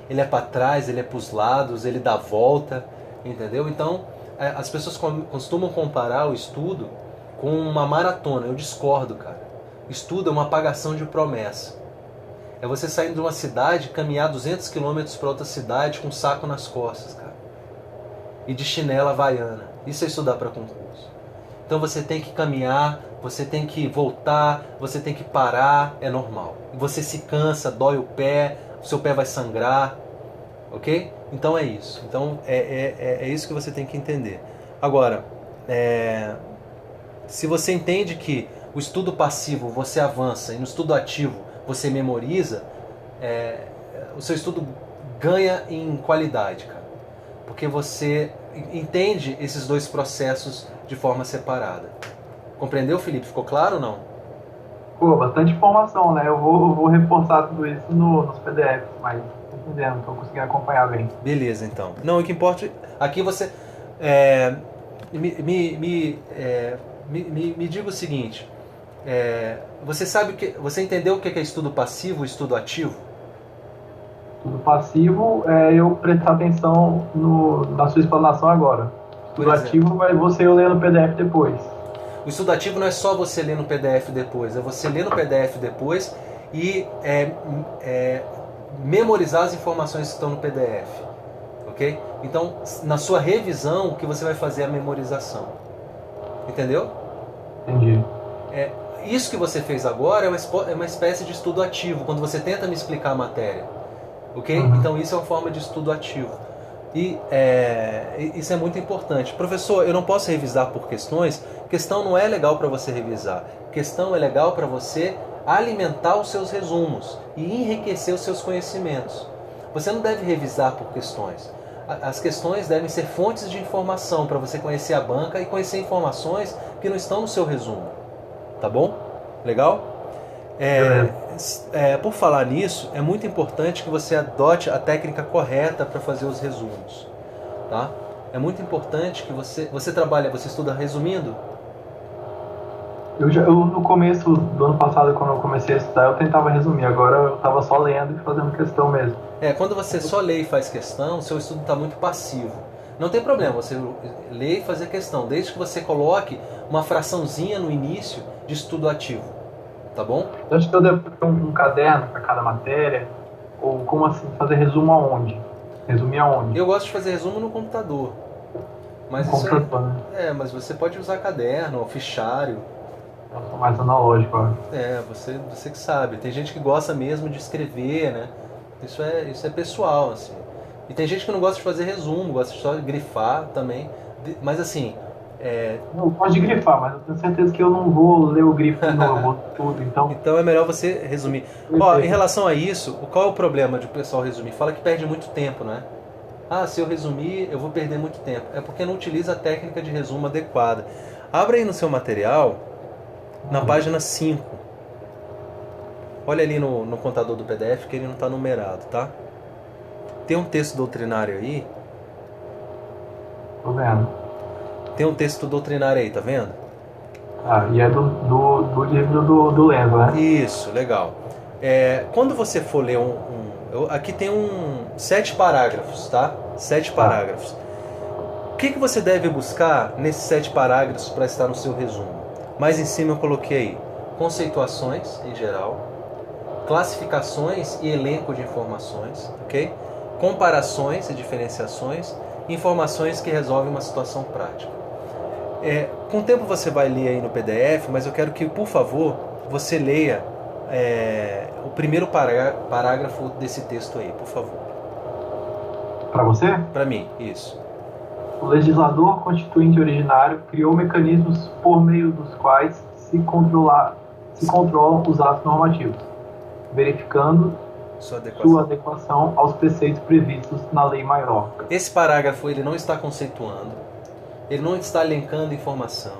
Ele é para trás, ele é para os lados, ele dá volta, entendeu? Então, as pessoas costumam comparar o estudo com uma maratona. Eu discordo, cara. Estudo é uma apagação de promessa. É você sair de uma cidade, caminhar 200 km para outra cidade com um saco nas costas, cara. E de chinela havaiana. Isso é estudar para concurso. Então você tem que caminhar, você tem que voltar, você tem que parar, é normal. Você se cansa, dói o pé, o seu pé vai sangrar, ok? Então é isso. Então é isso que você tem que entender. Agora, se você entende que o estudo passivo você avança e no estudo ativo você memoriza, o seu estudo ganha em qualidade, cara. Porque você entende esses dois processos de forma separada. Compreendeu, Felipe? Ficou claro ou não? Pô, bastante informação, né? Eu vou reforçar tudo isso nos PDFs, mas tô entendendo, não tô conseguindo acompanhar bem. Beleza, então. Não, o que importa... Aqui você... me diga o seguinte. Você entendeu o que é estudo passivo e estudo ativo? Estudo passivo é eu prestar atenção na sua explanação agora. Estudo ativo vai você ler no PDF depois. O estudo ativo não é só você ler no PDF depois, é você ler no PDF depois e memorizar as informações que estão no PDF, ok? Então, na sua revisão, o que você vai fazer é a memorização. Entendeu? Entendi. Isso que você fez agora é uma espécie de estudo ativo, quando você tenta me explicar a matéria, ok? Uhum. Então, isso é uma forma de estudo ativo. E isso é muito importante. Professor, eu não posso revisar por questões. Questão não é legal para você revisar. Questão é legal para você alimentar os seus resumos e enriquecer os seus conhecimentos. Você não deve revisar por questões. As questões devem ser fontes de informação para você conhecer a banca e conhecer informações que não estão no seu resumo. Tá bom? Legal? Por falar nisso, é muito importante que você adote a técnica correta para fazer os resumos. Tá? É muito importante que você trabalha, você estuda resumindo? Eu no começo do ano passado, quando eu comecei a estudar, eu tentava resumir. Agora eu estava só lendo e fazendo questão mesmo. Quando você só lê e faz questão, seu estudo está muito passivo. Não tem problema você ler e fazer questão, desde que você coloque uma fraçãozinha no início de estudo ativo, tá bom? Eu acho que eu devo ter um caderno para cada matéria, ou como assim, fazer resumo aonde? Resumir aonde? Eu gosto de fazer resumo no computador. Mas No isso computador, né? mas você pode usar caderno, ou fichário. Eu sou mais analógico, ó. Você que sabe. Tem gente que gosta mesmo de escrever, né? Isso é pessoal, assim. E tem gente que não gosta de fazer resumo, gosta de só grifar também. Mas assim, Eu gosto de grifar, mas eu tenho certeza que eu não vou ler o grifo de novo, eu vou tudo, então... então é melhor você resumir. Ó, em relação a isso, qual é o problema de o pessoal resumir? Fala que perde muito tempo, né? Ah, se eu resumir, eu vou perder muito tempo. É porque não utiliza a técnica de resumo adequada. Abra aí no seu material, na página 5. Olha ali no contador do PDF que ele não está numerado, tá? Tem um texto doutrinário aí. Tô vendo. Tem um texto doutrinário aí, tá vendo? Ah, e é do livro do Lendo, né? Isso, legal. Quando você for ler aqui tem 7 parágrafos, tá? 7 parágrafos. O que você deve buscar nesses 7 parágrafos para estar no seu resumo? Mais em cima eu coloquei aí conceituações em geral, classificações e elenco de informações, ok? Comparações e diferenciações, informações que resolvem uma situação prática. Com o tempo você vai ler aí no PDF, mas eu quero que, por favor, você leia o primeiro parágrafo desse texto aí, por favor. Para você? Para mim, isso. O legislador constituinte originário criou mecanismos por meio dos quais se controlam os atos normativos, verificando sua adequação aos preceitos previstos na lei maior. Esse parágrafo ele não está conceituando, ele não está elencando informação,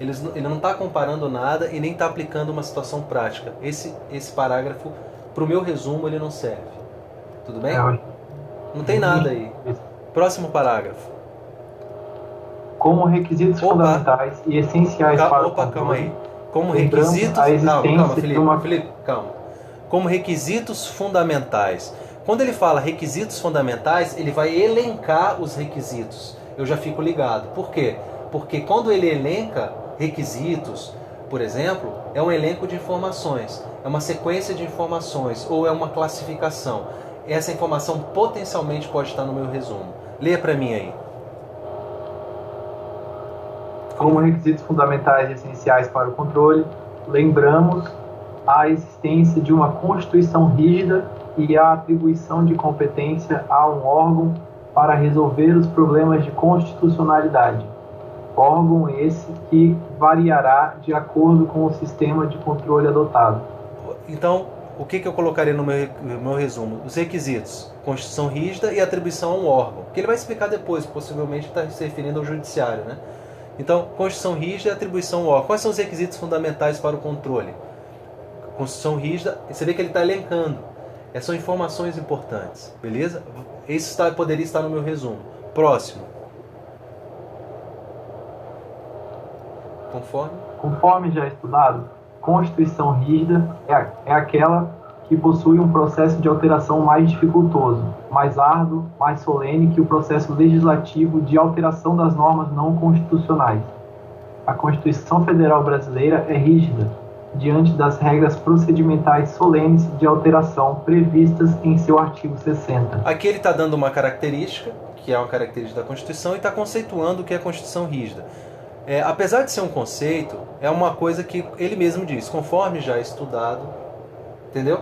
ele não está comparando nada e nem está aplicando uma situação prática. Esse parágrafo, para o meu resumo, ele não serve. Tudo bem? Não tem nada aí. Próximo parágrafo. Como requisitos fundamentais e essenciais para o controle. Calma aí. Como requisitos... Felipe, calma. Como requisitos fundamentais. Quando ele fala requisitos fundamentais, ele vai elencar os requisitos. Eu já fico ligado. Por quê? Porque quando ele elenca requisitos, por exemplo, é um elenco de informações, é uma sequência de informações ou é uma classificação. Essa informação potencialmente pode estar no meu resumo. Leia para mim aí. Como requisitos fundamentais e essenciais para o controle, lembramos a existência de uma Constituição rígida e a atribuição de competência a um órgão para resolver os problemas de constitucionalidade. Órgão esse que variará de acordo com o sistema de controle adotado. Então, o que eu colocaria no meu resumo? Os requisitos: Constituição rígida e atribuição a um órgão, que ele vai explicar depois, possivelmente está se referindo ao judiciário, né? Então, Constituição rígida e atribuição a um órgão. Quais são os requisitos fundamentais para o controle? Constituição rígida, você vê que ele está elencando. Essas são informações importantes, beleza? Isso poderia estar no meu resumo. Próximo. Conforme já estudado, Constituição rígida é aquela que possui um processo de alteração mais dificultoso, mais árduo, mais solene que o processo legislativo de alteração das normas não constitucionais. A Constituição Federal Brasileira é rígida, diante das regras procedimentais solenes de alteração previstas em seu artigo 60. Aqui ele está dando uma característica, que é uma característica da Constituição, e está conceituando o que é a Constituição rígida. Apesar de ser um conceito, é uma coisa que ele mesmo diz, conforme já estudado, entendeu?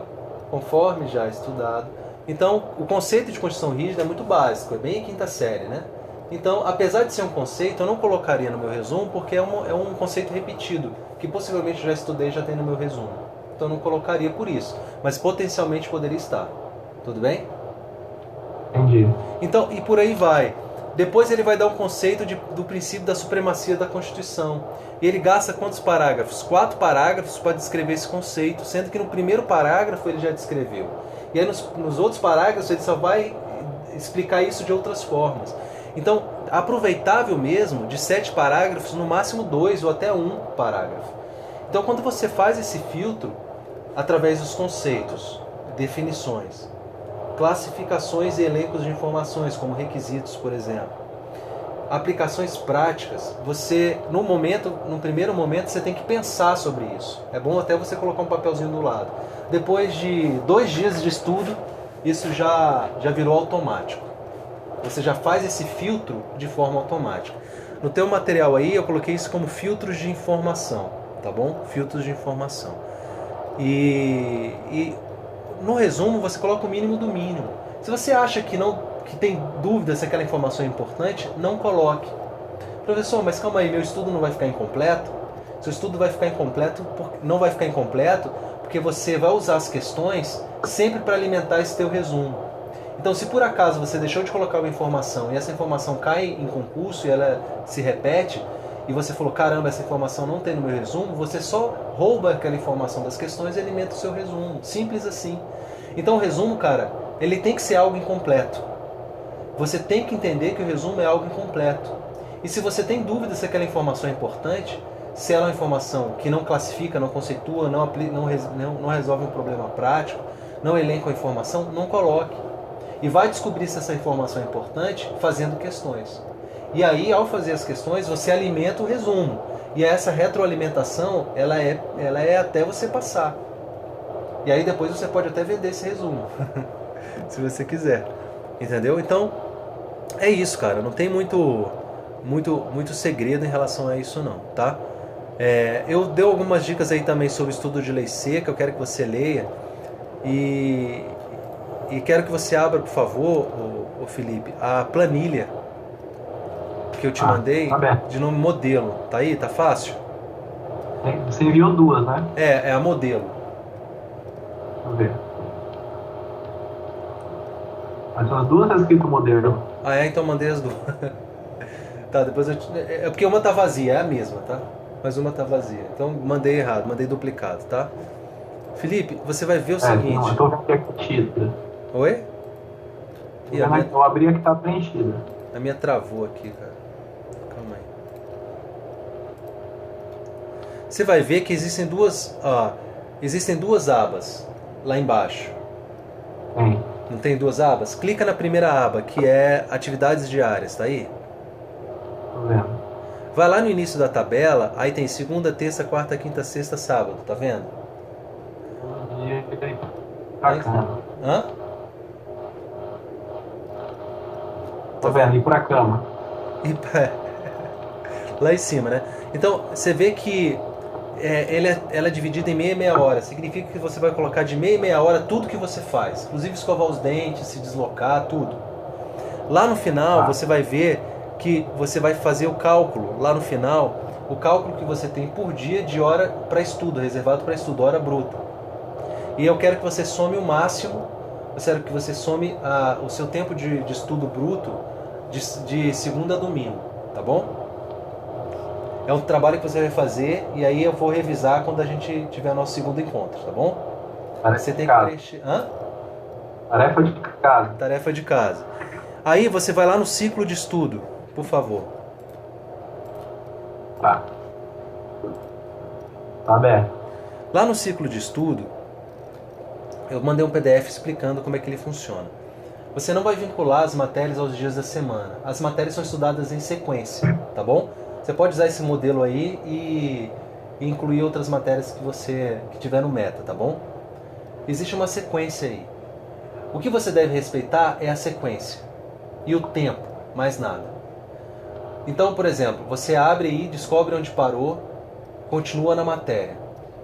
Conforme já estudado. Então, o conceito de Constituição rígida é muito básico, é bem quinta série, né? Então, apesar de ser um conceito, eu não colocaria no meu resumo, porque é um conceito repetido, que possivelmente já estudei e já tem no meu resumo. Então, eu não colocaria por isso, mas potencialmente poderia estar. Tudo bem? Entendi. Então, e por aí vai. Depois ele vai dar um conceito do princípio da supremacia da Constituição. E ele gasta quantos parágrafos? 4 parágrafos para descrever esse conceito, sendo que no primeiro parágrafo ele já descreveu. E aí nos outros parágrafos ele só vai explicar isso de outras formas. Então, aproveitável mesmo de 7 parágrafos, no máximo 2 ou até 1 parágrafo. Então, quando você faz esse filtro, através dos conceitos, definições, classificações e elencos de informações, como requisitos, por exemplo, aplicações práticas, você, no primeiro momento, você tem que pensar sobre isso. É bom até você colocar um papelzinho do lado. Depois de 2 dias de estudo, isso já virou automático. Você já faz esse filtro de forma automática. No teu material aí, eu coloquei isso como filtros de informação, tá bom? Filtros de informação. E no resumo, você coloca o mínimo do mínimo. Se você acha que tem dúvida se aquela informação é importante, não coloque. Professor, mas calma aí, meu estudo não vai ficar incompleto? Seu estudo vai ficar incompleto, não vai ficar incompleto porque você vai usar as questões sempre para alimentar esse teu resumo. Então, se por acaso você deixou de colocar uma informação e essa informação cai em concurso e ela se repete, e você falou, caramba, essa informação não tem no meu resumo, você só rouba aquela informação das questões e alimenta o seu resumo. Simples assim. Então o resumo, cara, ele tem que ser algo incompleto. Você tem que entender que o resumo é algo incompleto. E se você tem dúvida se aquela informação é importante, se ela é uma informação que não classifica, não conceitua, não resolve um problema prático, não elenca a informação, não coloque. E vai descobrir se essa informação é importante fazendo questões. E aí, ao fazer as questões, você alimenta o resumo. E essa retroalimentação, ela é até você passar. E aí depois você pode até vender esse resumo, se você quiser. Entendeu? Então, é isso, cara. Não tem muito segredo em relação a isso não, tá? Eu dei algumas dicas aí também sobre estudo de lei seca. Eu quero que você leia. E quero que você abra, por favor, o Felipe, a planilha que eu te mandei, de nome modelo. Tá aí? Tá fácil? Você enviou 2, né? É a modelo. Deixa eu ver. Mas as 2 tá escrito modelo. Então mandei as 2. Tá, depois é porque uma tá vazia, é a mesma, tá? Mas uma tá vazia. Então mandei errado, mandei duplicado, tá? Felipe, você vai ver o seguinte. Não, eu tô vendo que é preenchida. Oi? Eu abri a que tá preenchida. A minha travou aqui, cara. Calma aí. Você vai ver que existem duas abas lá embaixo. Não tem 2 abas? Clica na primeira aba, que é atividades diárias, tá aí? Tô vendo. Vai lá no início da tabela, aí tem segunda, terça, quarta, quinta, sexta, sábado, tá vendo? Hã? Tô vendo, ir pra cama. Lá em cima, né? Então, você vê que ela é dividida em meia e meia hora. Significa que você vai colocar de meia e meia hora tudo que você faz. Inclusive escovar os dentes, se deslocar, tudo. Lá no final, você vai ver que você vai fazer o cálculo. Lá no final, o cálculo que você tem por dia de hora para estudo, reservado para estudo, hora bruta. E eu quero que você some o máximo. Eu quero que você some o seu tempo de estudo bruto de segunda a domingo, tá bom? É um trabalho que você vai fazer e aí eu vou revisar quando a gente tiver nosso segundo encontro, tá bom? Você tem que preencher... Tarefa de casa. Tarefa de casa. Aí você vai lá no ciclo de estudo, por favor. Tá aberto. Lá no ciclo de estudo, eu mandei um PDF explicando como é que ele funciona. Você não vai vincular as matérias aos dias da semana. As matérias são estudadas em sequência, tá bom? Você pode usar esse modelo aí e incluir outras matérias que tiver no meta, tá bom? Existe uma sequência aí. O que você deve respeitar é a sequência e o tempo, mais nada. Então, por exemplo, você abre aí, descobre onde parou, continua na matéria.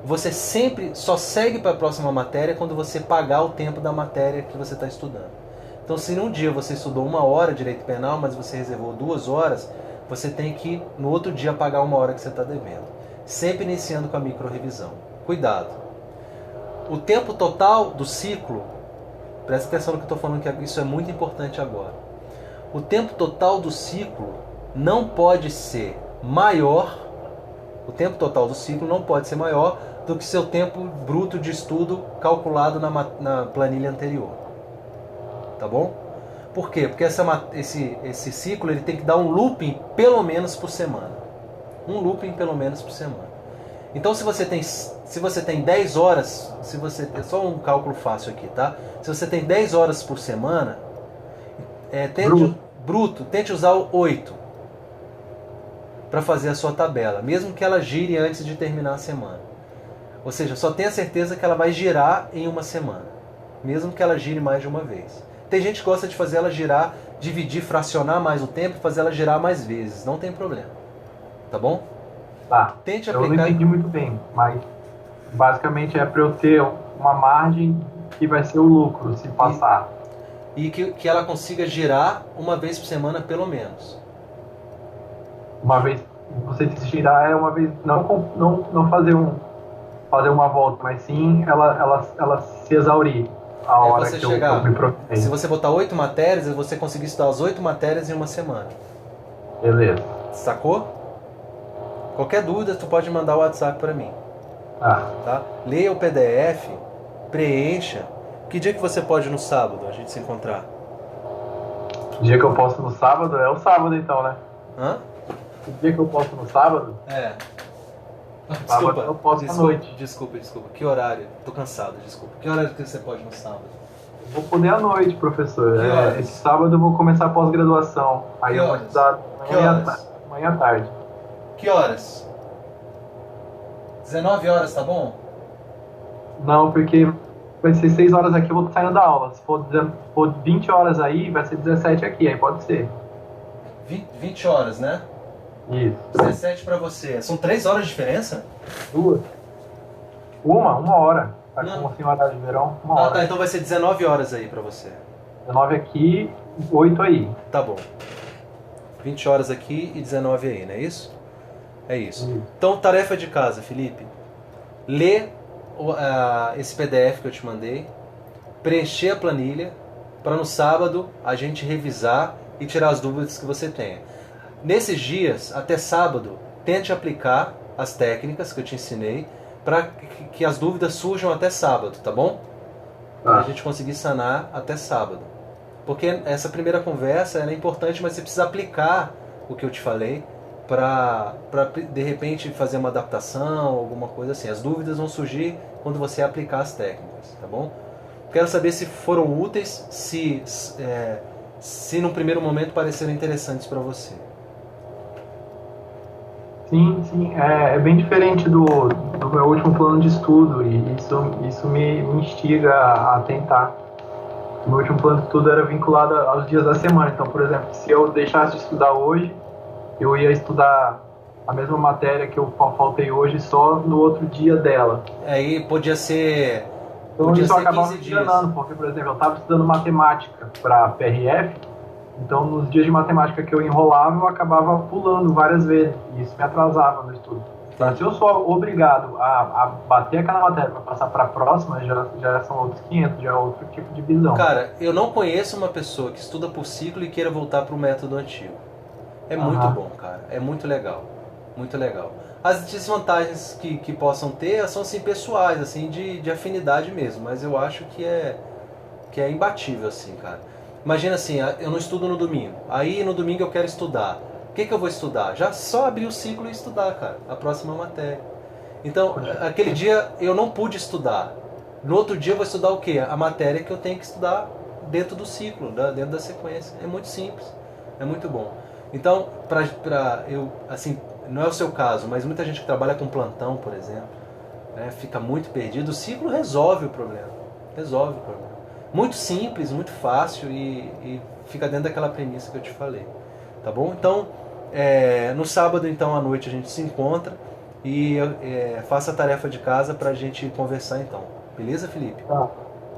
Você sempre só segue para a próxima matéria quando você pagar o tempo da matéria que você está estudando. Então, se num dia você estudou 1 hora de direito penal, mas você reservou 2 horas, você tem que, no outro dia, pagar 1 hora que você está devendo. Sempre iniciando com a micro-revisão. Cuidado. O tempo total do ciclo, presta atenção no que eu estou falando, que isso é muito importante agora. O tempo total do ciclo não pode ser maior, o tempo total do ciclo não pode ser maior do que seu tempo bruto de estudo calculado na planilha anterior. Tá bom? Por quê? Porque esse ciclo ele tem que dar um looping pelo menos por semana. Um looping pelo menos por semana. Então se você tem 10 horas, é só um cálculo fácil aqui, tá? Se você tem 10 horas por semana, tente usar o 8 para fazer a sua tabela, mesmo que ela gire antes de terminar a semana. Ou seja, só tenha certeza que ela vai girar em uma semana, mesmo que ela gire mais de uma vez. Tem gente que gosta de fazer ela girar, dividir, fracionar mais o tempo e fazer ela girar mais vezes. Não tem problema. Tá bom? Tá. Tente Eu aplicar. não entendi muito bem, mas basicamente é para eu ter uma margem que vai ser o lucro se passar. E que ela consiga girar uma vez por semana, pelo menos. Uma vez, você se girar é uma vez, não fazer uma volta, mas sim ela se exaurir. A hora você que chegar, eu me programei. se você botar 8 matérias, você conseguir estudar as 8 matérias em uma semana. Beleza. Sacou? Qualquer dúvida, tu pode mandar o WhatsApp para mim. Tá? Leia o PDF, preencha. Que dia que você pode no sábado a gente se encontrar? O dia que eu posso no sábado é o sábado então, né? Hã? O dia que eu posso no sábado? Desculpa, eu posso à noite. Desculpa. Que horário? Tô cansado, desculpa. Que horário que você pode no sábado? Vou poder à noite, professor. Esse sábado eu vou começar a pós-graduação. Aí eu vou estudar manhã à tarde. Que horas? 19 horas, tá bom? Não, porque vai ser 6 horas aqui, eu vou saindo da aula. Se for 20 horas aí, vai ser 17 aqui, aí pode ser. 20 horas, né? Isso. 17 pra você. São 3 horas de diferença? 2. Uma hora. Tá Não. como assim, horário de verão? Uma hora. Tá, então vai ser 19 horas aí pra você. 19 aqui, 8 aí. Tá bom. 20 horas aqui e 19 aí, não é isso? É isso. Então, tarefa de casa, Felipe. Lê esse PDF que eu te mandei, preencher a planilha, para no sábado a gente revisar e tirar as dúvidas que você tenha. Nesses dias, até sábado, tente aplicar as técnicas que eu te ensinei, para que as dúvidas surjam até sábado, tá bom? Para a gente conseguir sanar até sábado. Porque essa primeira conversa ela é importante, mas você precisa aplicar o que eu te falei para de repente fazer uma adaptação, alguma coisa assim. As dúvidas vão surgir quando você aplicar as técnicas, tá bom? Quero saber se foram úteis, se num primeiro momento pareceram interessantes para você. Sim, é bem diferente do meu último plano de estudo e isso me instiga a tentar. O meu último plano de estudo era vinculado aos dias da semana, então, por exemplo, se eu deixasse de estudar hoje, eu ia estudar a mesma matéria que eu faltei hoje só no outro dia dela. Aí podia ser... Então isso eu acabava me enganando, porque, por exemplo, eu estava estudando matemática para PRF, então nos dias de matemática que eu enrolava, eu acabava pulando várias vezes, e isso me atrasava no estudo. Então, se eu sou obrigado a bater aquela matéria para passar para a próxima, já são outros 500, já é outro tipo de visão. Cara, eu não conheço uma pessoa que estuda por ciclo e queira voltar para o método antigo. É muito bom, cara. É muito legal. Muito legal. As desvantagens que possam ter são assim, pessoais, assim, de afinidade mesmo. Mas eu acho que é imbatível, assim, cara. Imagina assim, eu não estudo no domingo. Aí no domingo eu quero estudar. O que eu vou estudar? Já só abrir o ciclo e estudar, cara. A próxima matéria. Então, aquele dia eu não pude estudar. No outro dia eu vou estudar o quê? A matéria que eu tenho que estudar dentro do ciclo, dentro da sequência. É muito simples. É muito bom. Então, assim, não é o seu caso, mas muita gente que trabalha com plantão, por exemplo, né, fica muito perdido. O ciclo resolve o problema. Resolve o problema. Muito simples, muito fácil e fica dentro daquela premissa que eu te falei. Tá bom? Então, no sábado, então, à noite a gente se encontra e faça a tarefa de casa pra gente conversar, então. Beleza, Felipe? Tá,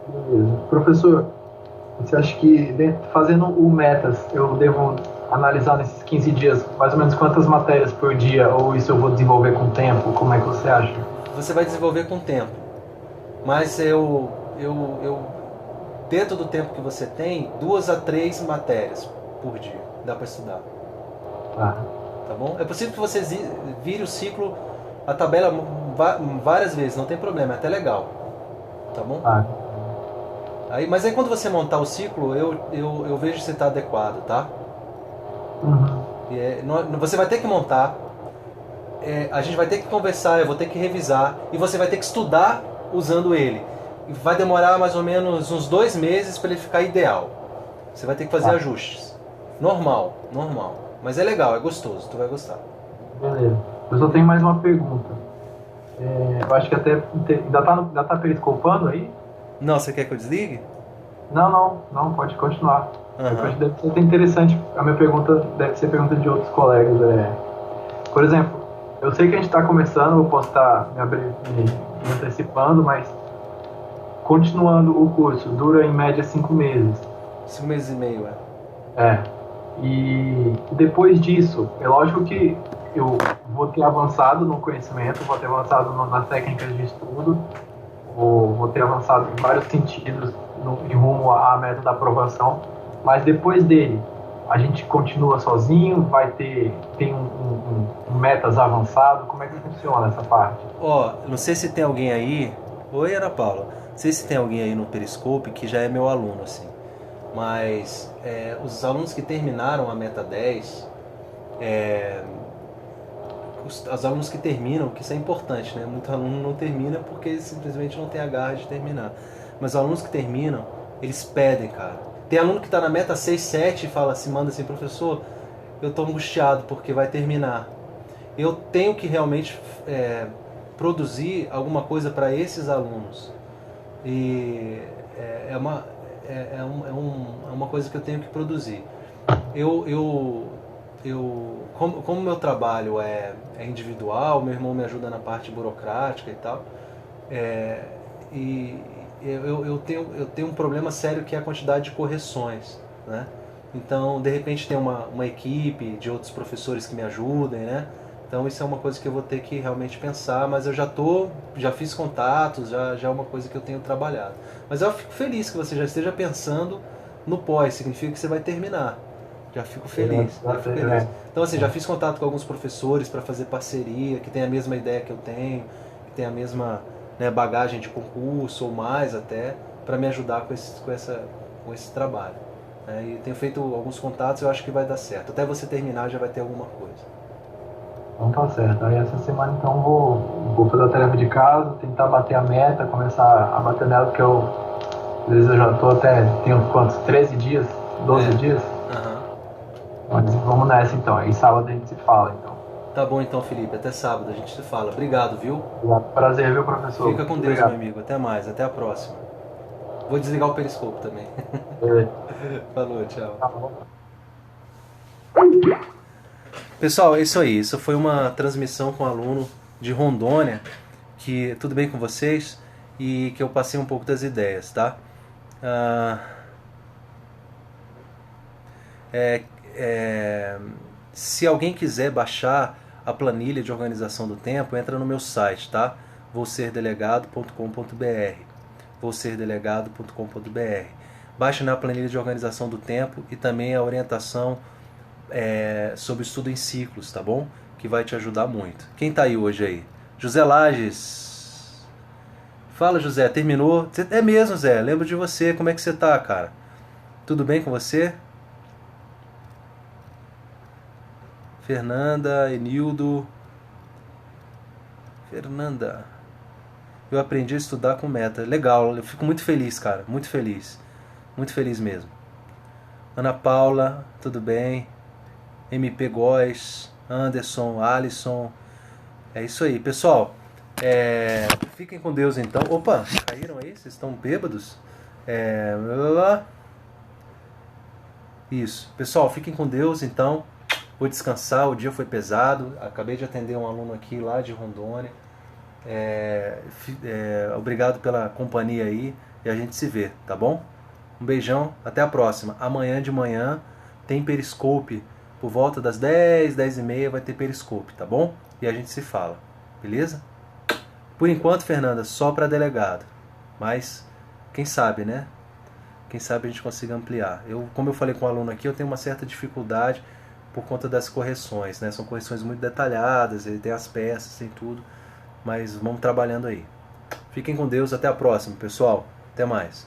beleza. Professor, você acha que fazendo o Metas, eu devo analisar nesses 15 dias mais ou menos quantas matérias por dia, ou isso eu vou desenvolver com o tempo? Como é que você acha? Você vai desenvolver com o tempo. Mas eu dentro do tempo que você tem, 2 a 3 matérias por dia. Dá para estudar. Tá bom? É possível que você vire o ciclo, a tabela várias vezes, não tem problema, é até legal. Tá bom? Mas aí quando você montar o ciclo, eu vejo se está adequado, tá? Uhum. Você vai ter que montar, a gente vai ter que conversar, eu vou ter que revisar, e você vai ter que estudar usando ele. E vai demorar mais ou menos uns 2 meses para ele ficar ideal. Você vai ter que fazer Tá, ajustes. Normal, normal. Mas é legal, é gostoso, tu vai gostar. beleza. Eu só tenho mais uma pergunta. Eu acho que até ainda tá periscopando aí? Não, você quer que eu desligue? Não, pode continuar. Aham. Depois deve ser até interessante. A minha pergunta deve ser pergunta de outros colegas. Por exemplo, eu sei que a gente está começando, eu posso estar me antecipando, mas continuando o curso, dura em média 5 meses. 5 meses e meio, É. E depois disso, é lógico que eu vou ter avançado no conhecimento, vou ter avançado nas técnicas de estudo, vou ter avançado em vários sentidos em rumo à meta da aprovação, mas depois dele, a gente continua sozinho, tem um metas avançado, como é que funciona essa parte? Ó, não sei se tem alguém aí. Oi, Ana Paula. Não sei se tem alguém aí no Periscope que já é meu aluno, assim. Mas os alunos que terminaram a Meta 10, os alunos que terminam, que isso é importante, né? Muito aluno não termina porque simplesmente não tem a garra de terminar. Mas os alunos que terminam, eles pedem, cara. Tem aluno que está na Meta 6, 7 e fala assim, manda assim, professor, eu estou angustiado porque vai terminar. Eu tenho que realmente produzir alguma coisa para esses alunos. E é uma coisa que eu tenho que produzir. Como meu trabalho é individual, meu irmão me ajuda na parte burocrática e tal, e eu tenho um problema sério que é a quantidade de correções, né? Então, de repente tem uma equipe de outros professores que me ajudem, né? Então isso é uma coisa que eu vou ter que realmente pensar, mas eu já fiz contatos, já é uma coisa que eu tenho trabalhado. Mas eu fico feliz que você já esteja pensando no pós, significa que você vai terminar. Já fico feliz, já fico feliz. Então assim, já fiz contato com alguns professores para fazer parceria, que tem a mesma ideia que eu tenho, que tem a mesma, né, bagagem de concurso ou mais até, para me ajudar com esse trabalho. E tenho feito alguns contatos, eu acho que vai dar certo. Até você terminar já vai ter alguma coisa. Então tá certo. Aí essa semana então vou fazer a tarefa de casa, tentar bater a meta, começar a bater nela, porque às vezes eu já tô tenho quantos? 13 dias? 12 dias? Aham. Mas vamos nessa então. Aí sábado a gente se fala então. Tá bom então, Felipe. Até sábado a gente se fala. Obrigado, viu? Prazer, viu, professor? Fica com Deus, Obrigado. meu amigo. Até mais. Até a próxima. Vou desligar o periscope também. Beleza. Falou, tchau. Tá bom. Pessoal, é isso aí. Isso foi uma transmissão com um aluno de Rondônia, que tudo bem com vocês e que eu passei um pouco das ideias, tá? Se alguém quiser baixar a planilha de organização do tempo, entra no meu site, tá? vouserdelegado.com.br vouserdelegado.com.br. Baixe na planilha de organização do tempo e também a orientação sobre estudo em ciclos, tá bom? Que vai te ajudar muito. Quem tá aí hoje aí? José Lages. Fala, José, terminou? É mesmo, Zé, lembro de você. Como é que você tá, cara? Tudo bem com você? Fernanda, Enildo. Fernanda. Eu aprendi a estudar com meta. Legal, eu fico muito feliz, cara. Muito feliz. Muito feliz mesmo. Ana Paula, tudo bem? MP Góes, Anderson, Alisson. É isso aí, pessoal. Fiquem com Deus então. Opa, caíram aí? Vocês estão bêbados? Isso. Pessoal, fiquem com Deus então. Vou descansar, o dia foi pesado. Acabei de atender um aluno aqui lá de Rondônia. Obrigado pela companhia aí. E a gente se vê, tá bom? Um beijão, até a próxima. Amanhã de manhã tem Periscope. Por volta das 10, 10 e meia vai ter Periscope, tá bom? E a gente se fala, beleza? Por enquanto, Fernanda, só para delegado. Mas, quem sabe, né? Quem sabe a gente consiga ampliar. Como eu falei com o aluno aqui, eu tenho uma certa dificuldade por conta das correções, né? São correções muito detalhadas, ele tem as peças, tem tudo. Mas vamos trabalhando aí. Fiquem com Deus, até a próxima, pessoal. Até mais.